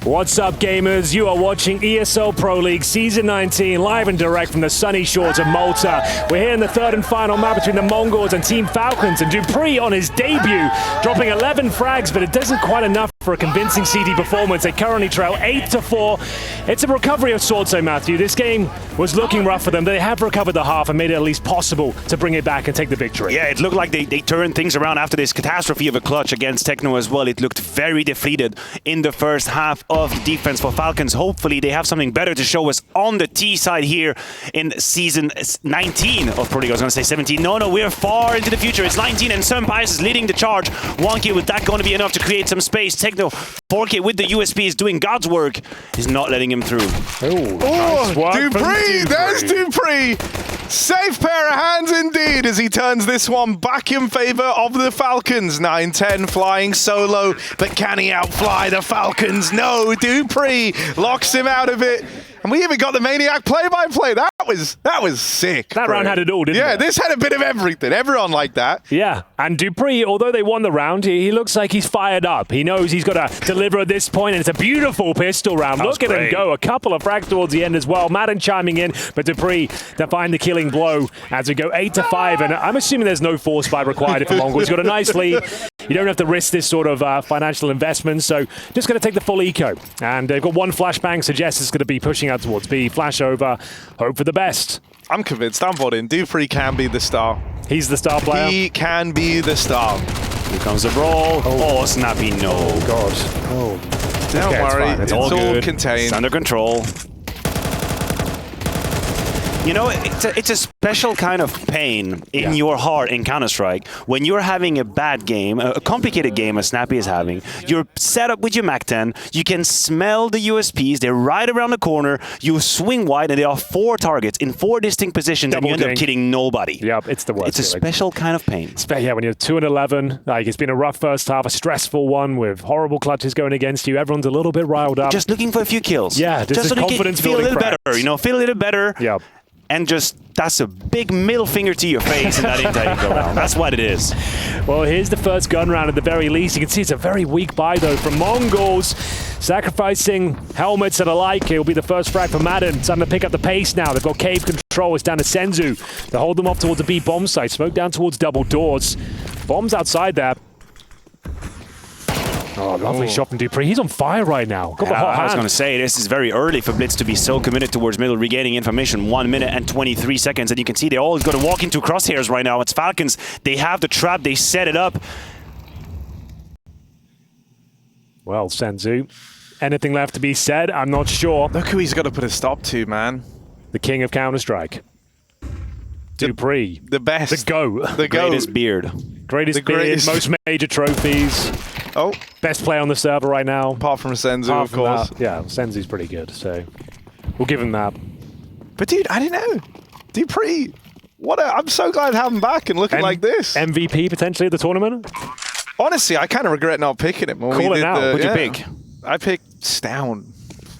What's up, gamers? You are watching ESL Pro League Season 19 live and direct from the sunny shores of Malta. We're here in the third and final map between the Mongols and Team Falcons, and dupreeh on his debut, dropping 11 frags, but it doesn't quite enough for a convincing CD performance. They currently trail 8-4. It's a recovery of sorts, though, Matthew. This game was looking rough for them. They have recovered the half and made it at least possible to bring it back and take the victory. Yeah, it looked like they turned things around after this catastrophe of a clutch against Techno as well. It looked very deflated in the first half of the defense for Falcons. Hopefully they have something better to show us on the T side here in season 19 of Pro League. I was going to say 17. No, we're far into the future. It's 19 and Senzu is leading the charge. 1K, with that going to be enough to create some space. Techno, 4K with the USP is doing God's work. He's not letting him through. Oh, dupreeh! There's dupreeh! Safe pair of hands indeed as he turns this one back in favor of the Falcons. 9-10 flying solo, but can he outfly the Falcons? No, dupreeh locks him out of it. And we even got the Maniac play-by-play. That was sick. That round had it all, didn't it? Yeah, this had a bit of everything. Everyone liked that. Yeah, and dupreeh, although they won the round, he looks like he's fired up. He knows he's got to deliver at this point, and it's a beautiful pistol round. Look at him go. A couple of frags towards the end as well. Madden chiming in, but dupreeh to find the killing blow as we go 8-5. And I'm assuming there's no force buy required for Mongol. He's got a nice lead. You don't have to risk this sort of financial investment, so just going to take the full eco. And they've got one flashbang, suggests it's going to be pushing out towards B. Flash over, hope for the best. I'm convinced. I'm bought in. dupreeh can be the star. He's the star player. He can be the star. Here comes the brawl. Oh, Snappy, no. Oh, God. Oh. Don't Okay, worry. it's It's all good. contained. It's under control. You know, it's a special kind of pain in your heart in Counter-Strike when you're having a bad game, a complicated game as Snappy is having. You're set up with your MAC-10, you can smell the USPs, they're right around the corner, you swing wide and there are 4 targets in 4 distinct positions and you end up killing nobody. Yep, it's the worst. It's a special kind of pain. Yeah, when you're 2-11, like it's been a rough first half, a stressful one with horrible clutches going against you. Everyone's a little bit riled up. Just looking for a few kills. Yeah, just so you can feel a little better, you know, feel a little better. Yep. And just, that's a big middle finger to your face in that entire go round. That's what it is. Well, here's the first gun round at the very least. You can see it's a very weak buy, though, from Mongols. Sacrificing helmets and alike. It'll be the first frag for Madden. Time to pick up the pace now. They've got cave control. It's down to Senzu to hold them off towards the B bomb site. Smoke down towards double doors. Bombs outside there. Oh, lovely shot from dupreeh. He's on fire right now. Got the hot I was hand. going to say, this is very early for Blitz to be so committed towards middle, regaining information. 1 minute and 23 seconds. And you can see they all got to walk into crosshairs right now. It's Falcons. They have the trap. They set it up. Well, Senzu, anything left to be said? I'm not sure. Look who he's got to put a stop to, man. The king of Counter-Strike. dupreeh. The best. The GOAT. The GOAT. Greatest beard. Greatest beard, most major trophies. Oh. Best player on the server right now. Apart from Senzu, Apart of from course. that, yeah, Senzu's pretty good, so we'll give him that. But dude, I don't know. dupreeh. I'm so glad to have him back and looking like this. MVP potentially of the tournament? Honestly, I kind of regret not picking him. When Call we it did now. What'd you pick? I picked Stown.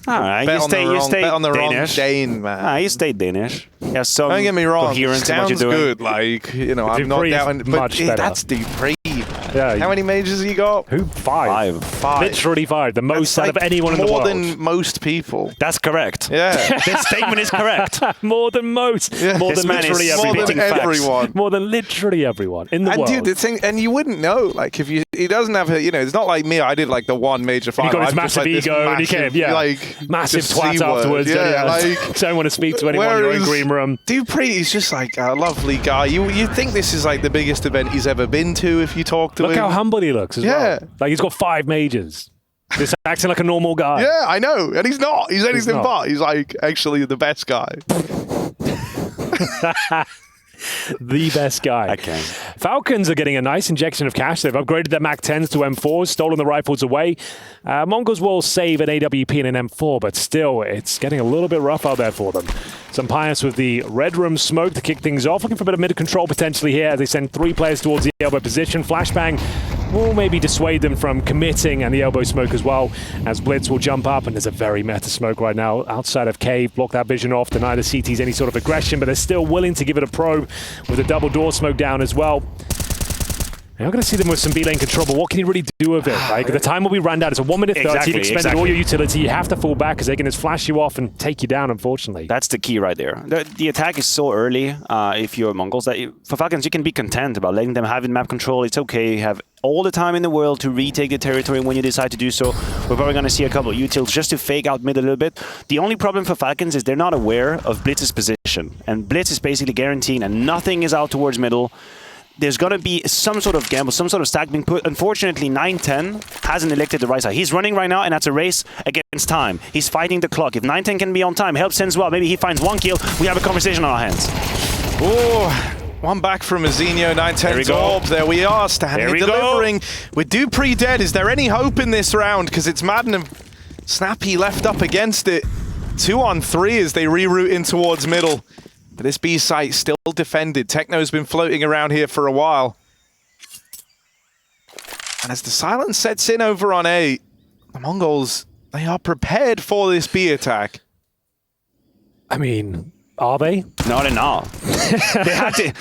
All right, Bet you on the stay wrong Danish. Dane, man. You stayed Danish. Yeah, some Don't get me wrong. coherence in what you're Stown's doing. good. Like, you know, I'm not dupreeh is down. But much better. that's dupreeh. Yeah. How many majors has he got? Who? 5. 5. Literally 5. The most out of anyone in the world. More than most people. That's correct. Yeah. This statement is correct. More than most. Yeah. More This than man is literally More everyone. than facts. everyone. More than literally everyone in the And world. dude, the thing, and you wouldn't know, like, if he doesn't have a, you know, it's not like me. I did like the one major final. He got his I've just, massive like, this ego and he massive, came, like, massive just twat C-word. afterwards. Yeah, like, don't want to speak to anyone. You're in whereas green room. dupreeh is just like a lovely guy. You think this is like the biggest event he's ever been to if you talk to Look him. how humble he looks as well. Like he's got 5 majors. Just acting like a normal guy. Yeah, I know. And he's not. He's anything not. but. He's like actually the best guy. The best guy. Okay. Falcons are getting a nice injection of cash. They've upgraded their MAC-10s to M4s, stolen the rifles away. Mongols will save an AWP and an M4, but still, it's getting a little bit rough out there for them. Some Pious with the red room smoke to kick things off. Looking for a bit of mid-control potentially here as they send 3 players towards the elbow position. Flashbang will maybe dissuade them from committing, and the elbow smoke as well, as Blitz will jump up, and there's a very meta smoke right now outside of Cave. Block that vision off, deny the CTs any sort of aggression, but they're still willing to give it a probe with a double door smoke down as well. You're not going to see them with some B-lane control, but what can you really do with it? Like, the time will be ran down. It's a 1 minute 30. You've expended all your utility. You have to fall back because they can just flash you off and take you down, unfortunately. That's the key right there. The attack is so early if you're Mongols that for Falcons, you can be content about letting them have map control. It's okay. You have all the time in the world to retake the territory when you decide to do so. We're probably going to see a couple of utils just to fake out mid a little bit. The only problem for Falcons is they're not aware of Blitz's position. And Blitz is basically guaranteeing that nothing is out towards middle. There's going to be some sort of gamble, some sort of stack being put. Unfortunately, 9-10 hasn't elected the right side. He's running right now, and that's a race against time. He's fighting the clock. If 9-10 can be on time, helps Senzu well. Maybe he finds 1 kill. We have a conversation on our hands. Oh, one back from Mzinho, 9-10 Torb. There we are, Stanley delivering. With dupreeh dead, is there any hope in this round? Because it's Madden and Snappy left up against it. 2-on-3 as they reroute in towards middle. But this B site still defended. Techno's been floating around here for a while. And as the silence sets in over on A, the Mongols, they are prepared for this B attack. I mean, are they? No, they're not. They had to.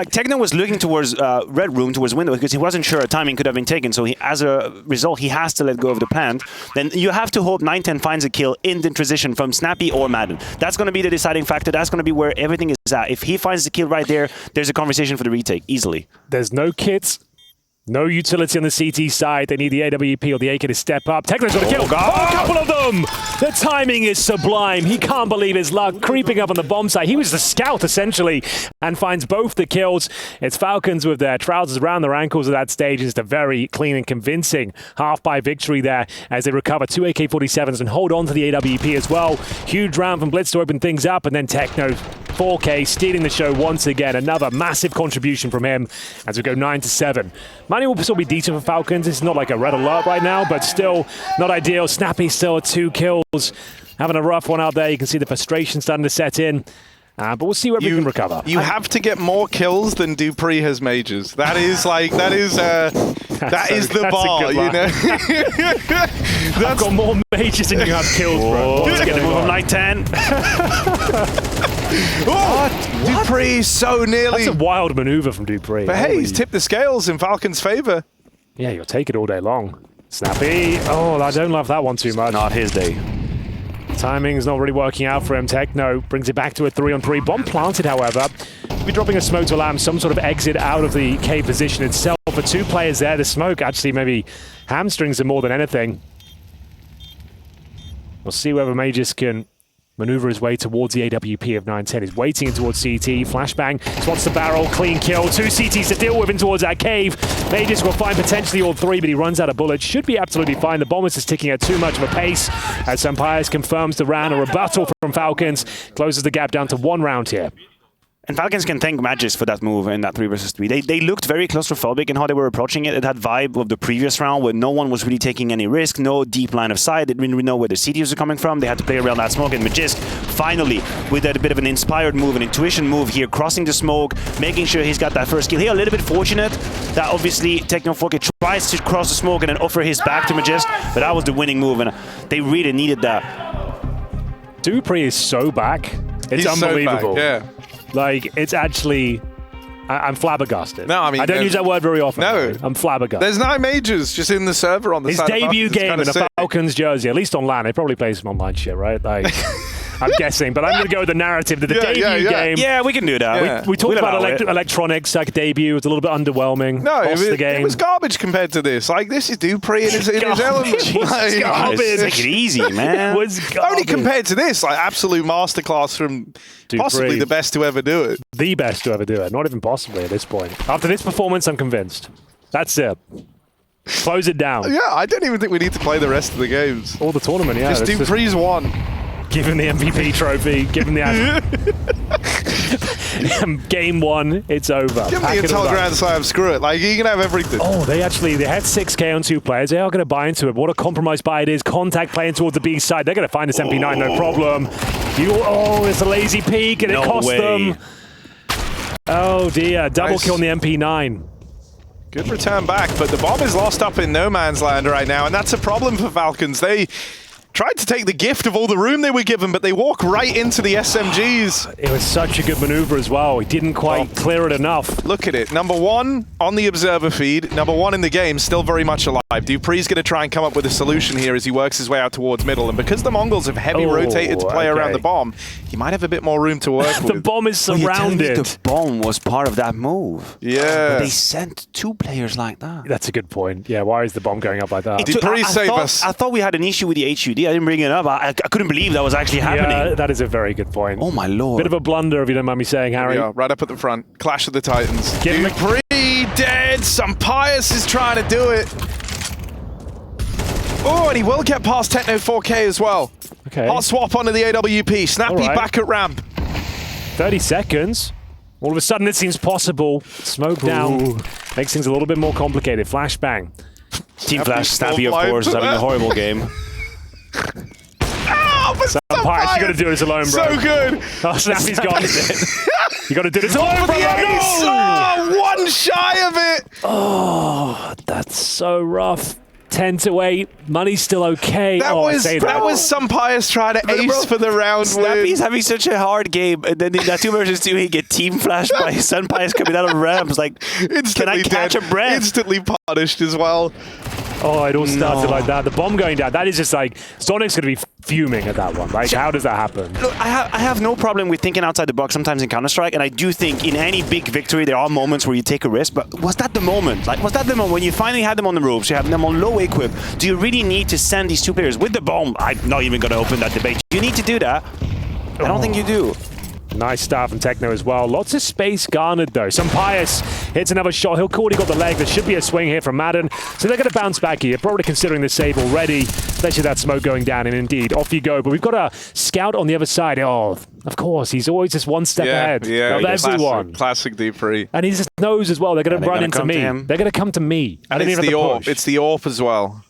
Techno was looking towards Red Room, towards window, because he wasn't sure a timing could have been taken. So as a result, he has to let go of the plant. Then you have to hope 9-10 finds a kill in the transition from Snappy or Madden. That's going to be the deciding factor. That's going to be where everything is at. If he finds the kill right there, there's a conversation for the retake, easily. There's no kits. No utility on the CT side. They need the AWP or the AK to step up. Techno's got a kill. Oh, a couple of them! The timing is sublime. He can't believe his luck. Creeping up on the bomb site. He was the scout, essentially, and finds both the kills. It's Falcons with their trousers around their ankles at that stage. It's a very clean and convincing half-by victory there as they recover 2 AK-47s and hold on to the AWP as well. Huge round from Blitz to open things up, and then Techno 4K stealing the show once again. Another massive contribution from him as we go 9-7. Money will still be decent for Falcons. It's not like a red alert right now, but still not ideal. Snappy still at 2 kills. Having a rough one out there. You can see the frustration starting to set in. But we'll see where we can recover. You have to get more kills than dupreeh has majors. That is like, that is the bar, you know? I've got more majors than you have kills, bro. Let's get the move on 9-10. dupreeh so nearly. That's a wild maneuver from dupreeh. But hey, he's tipped the scales in Falcons' favor. Yeah, you'll take it all day long. Snappy. Oh, I don't love that one too much. Not his day. Timing's not really working out for him. Techno brings it back to a 3-on-3. Bomb planted, however. We'll be dropping a smoke to allow him some sort of exit out of the cave position itself. For 2 players there, the smoke actually maybe hamstrings him more than anything. We'll see whether Magis can maneuver his way towards the AWP of 9-10. He's waiting towards CT. Flashbang. Spots the barrel. Clean kill. 2 CTs to deal with in towards that cave. Magis will find potentially all 3, but he runs out of bullets. Should be absolutely fine. The bomb is just ticking at too much of a pace. As Sampayas confirms the round. A rebuttal from Falcons. Closes the gap down to 1 round here. And Falcons can thank Magis for that move in that 3 versus 3. They looked very claustrophobic in how they were approaching it. It had vibe of the previous round where no one was really taking any risk, no deep line of sight. They didn't really know where the CTs were coming from. They had to play around that smoke. And Magis, finally, with a bit of an inspired move, an intuition move here, crossing the smoke, making sure he's got that first kill. Here, a little bit fortunate that obviously Techno 4K tries to cross the smoke and then offer his back to Magis, but that was the winning move, and they really needed that. dupreeh is so back. It's unbelievable. So back, yeah. Like, it's actually... I'm flabbergasted. No, I mean... I don't use that word very often. No. I'm flabbergasted. There's 9 majors just in the server on the side. His debut game in a sick. Falcons jersey, at least on LAN. They probably play some online shit, right? Like... I'm guessing, but I'm going to go with the narrative that the debut game... Yeah, we can do that. Yeah. We talked about electronics, like debut. It's a little bit underwhelming. No, it was garbage compared to this. Like, this is dupreeh in his element. Like, garbage. Take it easy, man. It was garbage. Only compared to this, like, absolute masterclass from possibly the best to ever do it. The best to ever do it. Not even possibly at this point. After this performance, I'm convinced. That's it. Close it down. Yeah, I don't even think we need to play the rest of the games. Or the tournament, yeah. Just dupreeh's won. Give him the MVP trophy. Give him the... Game 1, it's over. Give me the entire Grand Slam, screw it. Like, you can have everything. Oh, they had 6k on 2 players. They are going to buy into it. What a compromised buy it is. Contact playing towards the B side. They're going to find this MP9, no problem. It's a lazy peek, and it cost them. Oh, dear. Double kill on the MP9. Good return back, but the bomb is lost up in no man's land right now, and that's a problem for Falcons. They tried to take the gift of all the room they were given, but they walk right into the SMGs. It was such a good maneuver as well. He didn't quite clear it enough. Look at it. Number 1 on the observer feed. Number 1 in the game, still very much alive. dupreeh's going to try and come up with a solution here as he works his way out towards middle. And because the Mongols have heavy rotated to play around the bomb, he might have a bit more room to work with. The bomb is surrounded. The bomb was part of that move. Yeah. But they sent 2 players like that. That's a good point. Yeah, why is the bomb going up like that? dupreeh save us. I thought we had an issue with the HUD. I didn't bring it up. I couldn't believe that was actually happening. Yeah, that is a very good point. Oh, my lord. Bit of a blunder, if you don't mind me saying, Harry. Yeah, right up at the front. Clash of the Titans. dupreeh dead. Sampayas is trying to do it. Oh, and he will get past Techno 4K as well. Okay. Hot swap onto the AWP. Snappy back at ramp. 30 seconds. All of a sudden, it seems possible. Smoke down. Makes things a little bit more complicated. Flashbang. Team Flash, Snappy, of course, is having a horrible game. Sampayas, you got to do this alone, bro. So good. Oh, Snappy's got it. You got to do this alone, bro. Oh, 1 shy of it. Oh, that's so rough. 10-8. Money's still okay. That was Sunpius trying to ace for the round Snappy's win. having such a hard game, and then in that 2 versus 2, he get team flashed by Sunpius coming out of ramps. Like, can I catch a breath? Instantly punished as well. Oh, it all started like that. The bomb going down. That is just like, Sonic's going to be fuming at that one. Like, how does that happen? Look, I have no problem with thinking outside the box sometimes in Counter-Strike, and I do think in any big victory there are moments where you take a risk, but was that the moment? Like, was that the moment when you finally had them on the ropes, you have them on low equip? Do you really need to send these 2 players with the bomb? I'm not even going to open that debate. You need to do that. I don't think you do. Nice start from Techno as well. Lots of space garnered, though. Sunpius hits another shot. He'll already got the leg. There should be a swing here from Madden. So they're going to bounce back here, probably considering the save already, especially that smoke going down. And indeed, off you go. But we've got a scout on the other side. Oh, of course. He's always just one step ahead of everyone. Classic dupreeh. And he just knows as well. They're going to run into me. They're going to come to me. And it's the AWP. It's the AWP as well.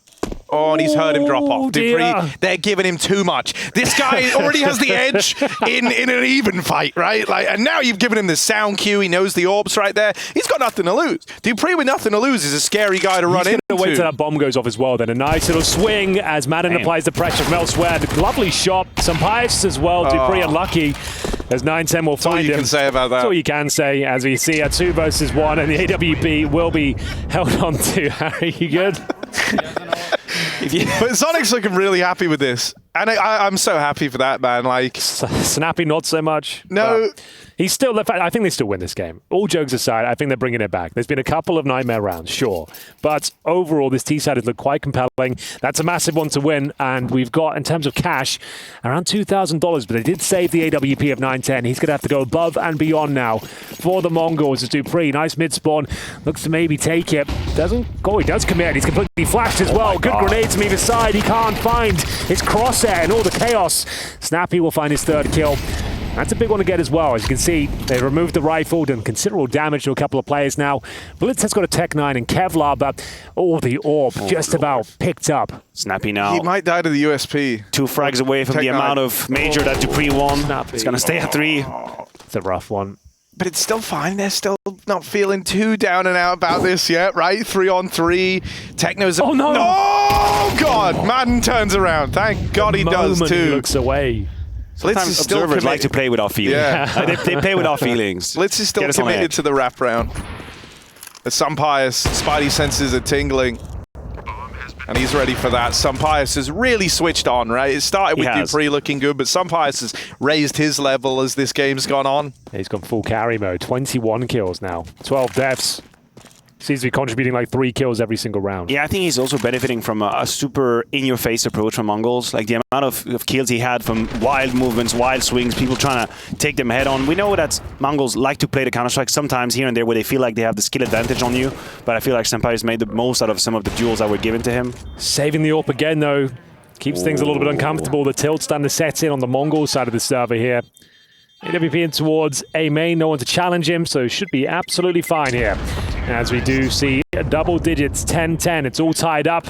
Oh, and he's heard him drop off. dupreeh, they're giving him too much. This guy already has the edge in an even fight, right? Like, and now you've given him the sound cue. He knows the AWP's right there. He's got nothing to lose. dupreeh with nothing to lose is a scary guy to run into. He's going to wait till that bomb goes off as well. Then a nice little swing as Madden applies the pressure from elsewhere. Lovely shot. Sunpius as well. dupreeh unlucky. As 9-10 will find him. That's all you can say about that. That's all you can say as we see a 2 versus 1, and the AWP will be held on to. Harry, you good? But Sonic's looking really happy with this. And I'm so happy for that, man. Like, Snappy, not so much. No. He's still, I think they still win this game. All jokes aside, I think they're bringing it back. There's been a couple of nightmare rounds, sure. But overall, this T-side has looked quite compelling. That's a massive one to win. And we've got, in terms of cash, around $2,000. But they did save the AWP of 9-10. He's going to have to go above and beyond now for the Mongols. It's dupreeh. Nice mid-spawn. Looks to maybe take it. Doesn't. Oh, he does commit. He's completely flashed as well. Good grenades from either side. He can't find his crosshair and all the chaos. Snappy will find his 3rd kill. That's a big one to get as well. As you can see, they removed the rifle, done considerable damage to a couple of players now. Blitz has got a Tech 9 and Kevlar, but the AWP just about picked up. Snappy now. He might die to the USP. 2 frags away from the amount of major that dupreeh won. Snappy. It's going to stay at 3. It's a rough one. But it's still fine. They're still not feeling too down and out about this yet, right? 3-on-3. Techno's... Oh, no! Oh, God! Madden turns around. Thank God he does, too. He looks away. Sometimes observers like to play without feelings. Yeah. they play without feelings. Blitz is still committed to the wrap round. The Sunpius, Spidey senses are tingling. And he's ready for that. Sunpius has really switched on, right? It started with dupreeh looking good, but Sunpius has raised his level as this game's gone on. He's gone full carry mode. 21 kills now. 12 deaths. Seems to be contributing like 3 kills every single round. Yeah, I think he's also benefiting from a super in-your-face approach from Mongols. Like the amount of kills he had from wild movements, wild swings, people trying to take them head on. We know that Mongols like to play the Counter-Strike sometimes here and there where they feel like they have the skill advantage on you. But I feel like Senpai's made the most out of some of the duels that were given to him. Saving the AWP again, though. Keeps things a little bit uncomfortable. The tilt's starting to set in on the Mongol side of the server here. AWP in towards A main, no one to challenge him, so should be absolutely fine here. As we do see double digits, 10-10, it's all tied up.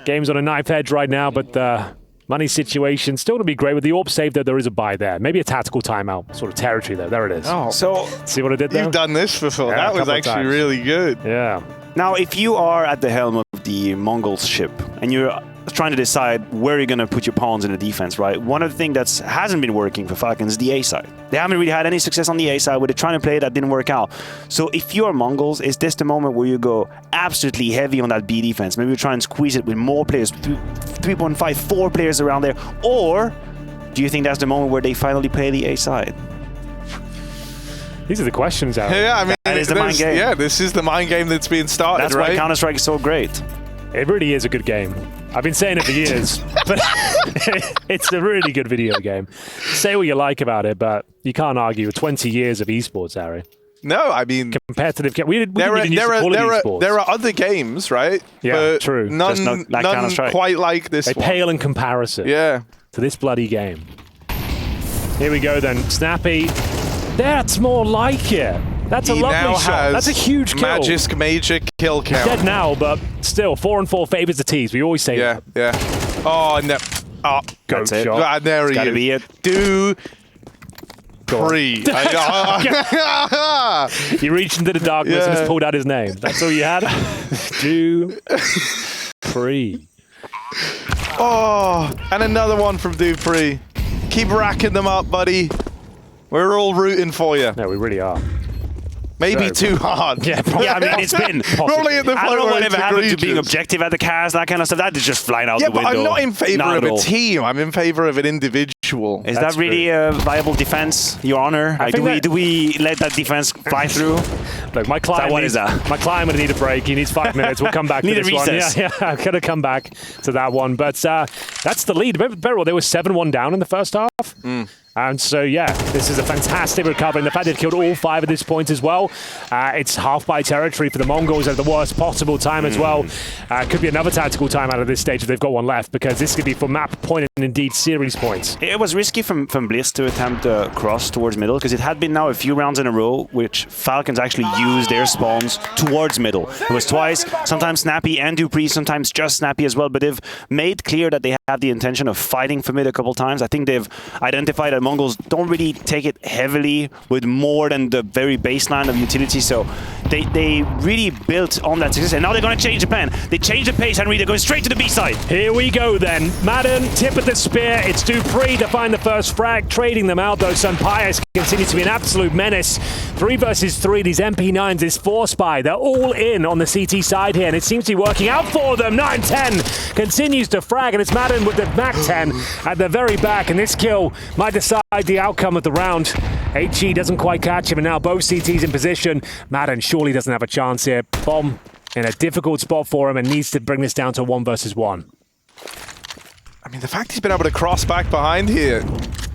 Game's on a knife edge right now, but the money situation still to be great. With the AWP save, though, there is a buy there. Maybe a tactical timeout sort of territory, though. There it is. Oh, so see what I did there? You've done this before. Yeah, that was actually really good. Yeah. Now, if you are at the helm of the Mongols ship and you're trying to decide where you're going to put your pawns in the defense, right? One of the things that hasn't been working for Falcons is the A side. They haven't really had any success on the A side where they're trying to play that didn't work out. So if you're Mongols, is this the moment where you go absolutely heavy on that B defense? Maybe you try and squeeze it with more players, 3.5, 4 players around there, or do you think that's the moment where they finally play the A side? These are the questions, Aaron. Yeah, I mean, that is the mind game. Yeah, this is the mind game that's being started, that's right? why Counter-Strike is so great. It really is a good game. I've been saying it for years, but it's a really good video game. Say what you like about it, but you can't argue with 20 years of esports, Harry. No, I mean... Competitive... There are other games, right? Yeah, but true. None quite like this one. They pale in comparison to this bloody game. Here we go then. Snappy. That's more like it. That's a lovely shot. That's a huge kill. Magisk major kill count. Dead now, but still, 4-4 favors the T's. We always say that. Yeah. Oh, no. Oh, goat shot. Ah, there he is. Gotta be it. dupreeh. You reached into the darkness and just pulled out his name. That's all you had? dupreeh. Oh, and another one from dupreeh. Keep racking them up, buddy. We're all rooting for you. No, we really are. Maybe too hard. Yeah, Yeah, I mean, it's been... Probably at the I don't know point where whatever it's happened to being egregious. objective at the cast, that kind of stuff. That is just flying out Yeah, the window. but I'm not in favor Not of at a all. team. I'm in favor of an individual. Is that really a viable defense, Your Honor? Like, think do we let that defense fly through? Look, my client what needs, is that? My client would need a break. He needs 5 minutes. We'll come back to Need a this one. recess. Yeah, I'm going to come back to that one. But that's the lead. Very well, they were 7-1 down in the first half. And so, yeah, this is a fantastic recovery. And the fact they've killed all 5 at this point as well. It's half-by territory for the Mongols at the worst possible time as well. Could be another tactical time out of this stage if they've got one left, because this could be for map point and indeed series points. It was risky from Bliss to attempt the cross towards middle, because it had been now a few rounds in a row which Falcons actually used their spawns towards middle. It was twice, sometimes Snappy and dupreeh, sometimes just Snappy as well, but they've made clear that they have the intention of fighting for mid a couple times. I think they've identified that Mongols don't really take it heavily with more than the very baseline of utility, so they really built on that success, and now they're going to change the plan. They change the pace, Henry. They're going straight to the B side. Here we go then. Madden, tip of the spear. It's dupreeh to find the first frag. Trading them out though. Sunpius continues to be an absolute menace. 3 versus 3. These MP9s, this 4-spy. They're all in on the CT side here, and it seems to be working out for them. 9-10 continues to frag, and it's Madden with the MAC-10 at the very back, and this kill might decide the outcome of the round. HE doesn't quite catch him, and now both CTs in position. Madden surely doesn't have a chance here. Bomb in a difficult spot for him and needs to bring this down to 1 versus 1. I mean, the fact he's been able to cross back behind here,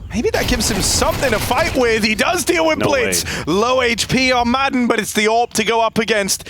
maybe that gives him something to fight with. He does deal with Blitz. Low HP on Madden, but it's the AWP to go up against.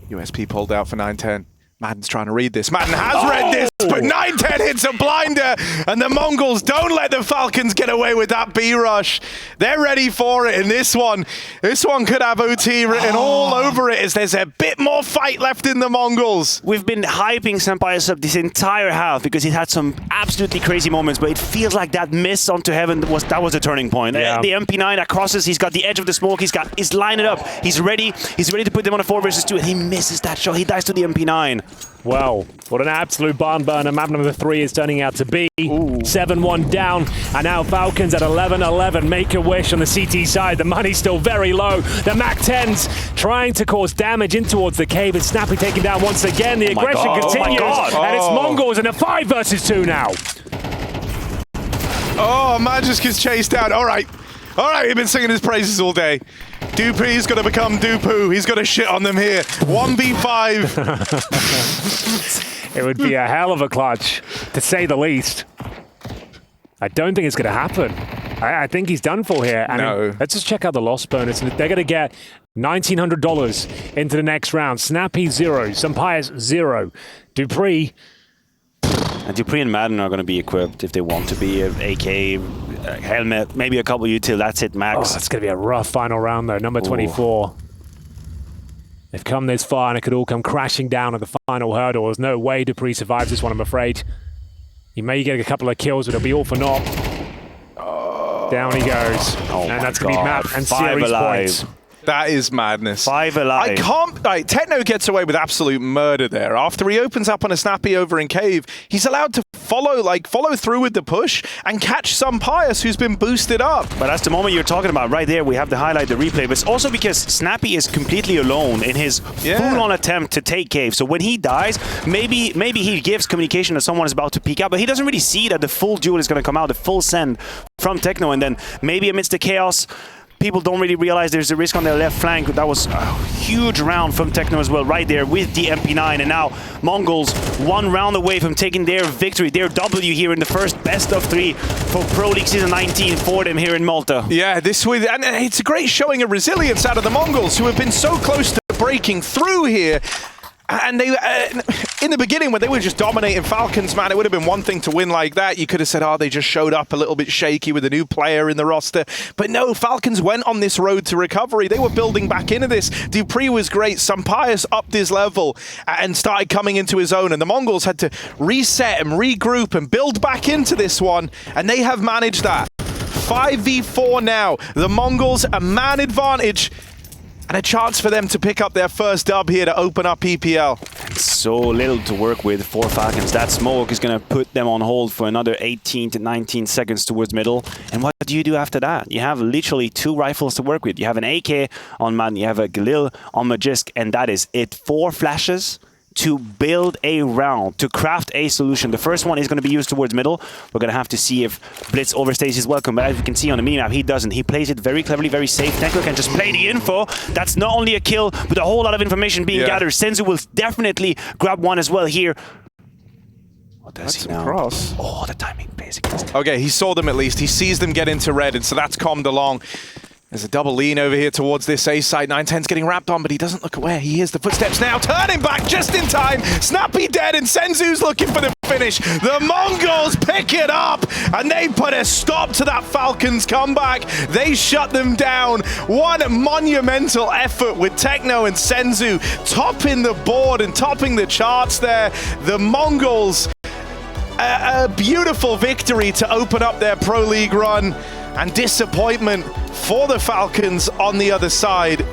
USP pulled out for 9-10. Madden's trying to read this. Madden has read this, but 9-10 hits a blinder, and the Mongols don't let the Falcons get away with that B rush. They're ready for it in this one. This one could have OT written all over it, as there's a bit more fight left in the Mongols. We've been hyping Senpai up this entire half because he had some absolutely crazy moments, but it feels like that miss onto heaven was the turning point. Yeah. The MP9 that crosses, he's got the edge of the smoke, he's lining up, he's ready to put them on a 4 versus 2, and he misses that shot. He dies to the MP9. Well, what an absolute barn burner map number 3 is turning out to be. 7-1 down, and now Falcons at 11-11. Make a wish on the CT side. The money's still very low. The MAC-10s trying to cause damage in towards the cave. It's Snappy taken down once again. The aggression continues, and it's Mongols in a 5 versus 2 now. Oh, Magisk is chased down. All right, he's been singing his praises all day. dupreeh's going to become dupreeh. He's going to shit on them here. 1v5. It would be a hell of a clutch, to say the least. I don't think it's going to happen. I think he's done for here. And No. let's just check out the loss bonus. They're going to get $1,900 into the next round. Snappy 0, Sunpius 0, dupreeh. And dupreeh and Madden are going to be equipped if they want to be. AK, helmet, maybe a couple util. That's it, max. Oh, that's going to be a rough final round, though. Number 24. They've come this far, and it could all come crashing down at the final hurdle. There's no way dupreeh survives this one, I'm afraid. He may get a couple of kills, but it'll be all for naught. Down he goes. And that's going to be map and 5 series alive. points. That is madness. 5 alive. I can't. Like, Techno gets away with absolute murder there. After he opens up on a Snappy over in Cave, he's allowed to follow through with the push and catch Sunpius, who's been boosted up. But that's the moment you're talking about right there. We have to highlight the replay. But it's also because Snappy is completely alone in his full-on attempt to take Cave. So when he dies, maybe he gives communication that someone is about to peek out, but he doesn't really see that the full duel is going to come out, the full send from Techno. And then maybe amidst the chaos, people don't really realize there's a risk on their left flank. That was a huge round from Techno as well, right there with the MP9. And now Mongols 1 round away from taking their victory, their W here in the first best of 3 for Pro League Season 19 for them here in Malta. Yeah, and it's a great showing of resilience out of the Mongols, who have been so close to breaking through here. And they, in the beginning, when they were just dominating Falcons, man, it would have been one thing to win like that. You could have said, oh, they just showed up a little bit shaky with a new player in the roster. But no, Falcons went on this road to recovery. They were building back into this. dupreeh was great. Sunpius upped his level and started coming into his own. And the Mongols had to reset and regroup and build back into this one. And they have managed that. 5v4 now. The Mongols, a man advantage. And a chance for them to pick up their first dub here to open up EPL. So little to work with for Falcons. That smoke is going to put them on hold for another 18 to 19 seconds towards middle. And what do you do after that? You have literally 2 rifles to work with. You have an AK on Madden, you have a Galil on Magisk, and that is it. 4 flashes to build a round, to craft a solution. The first one is going to be used towards middle. We're going to have to see if Blitz overstays his welcome, but as you can see on the minimap, he doesn't. He plays it very cleverly, very safe. Techno can just play the info. That's not only a kill, but a whole lot of information being gathered. Senzu will definitely grab one as well here. What does he now? Cross. Oh, the timing, basically. Okay, he saw them at least. He sees them get into red, and so that's calmed along. There's a double lean over here towards this A side. 910's getting wrapped on, but he doesn't look aware. He hears the footsteps now, turning back just in time. Snappy dead, and Senzu's looking for the finish. The Mongols pick it up, and they put a stop to that Falcons comeback. They shut them down. One monumental effort with Techno and Senzu topping the board and topping the charts there. The Mongols, a beautiful victory to open up their Pro League run, and disappointment for the Falcons on the other side.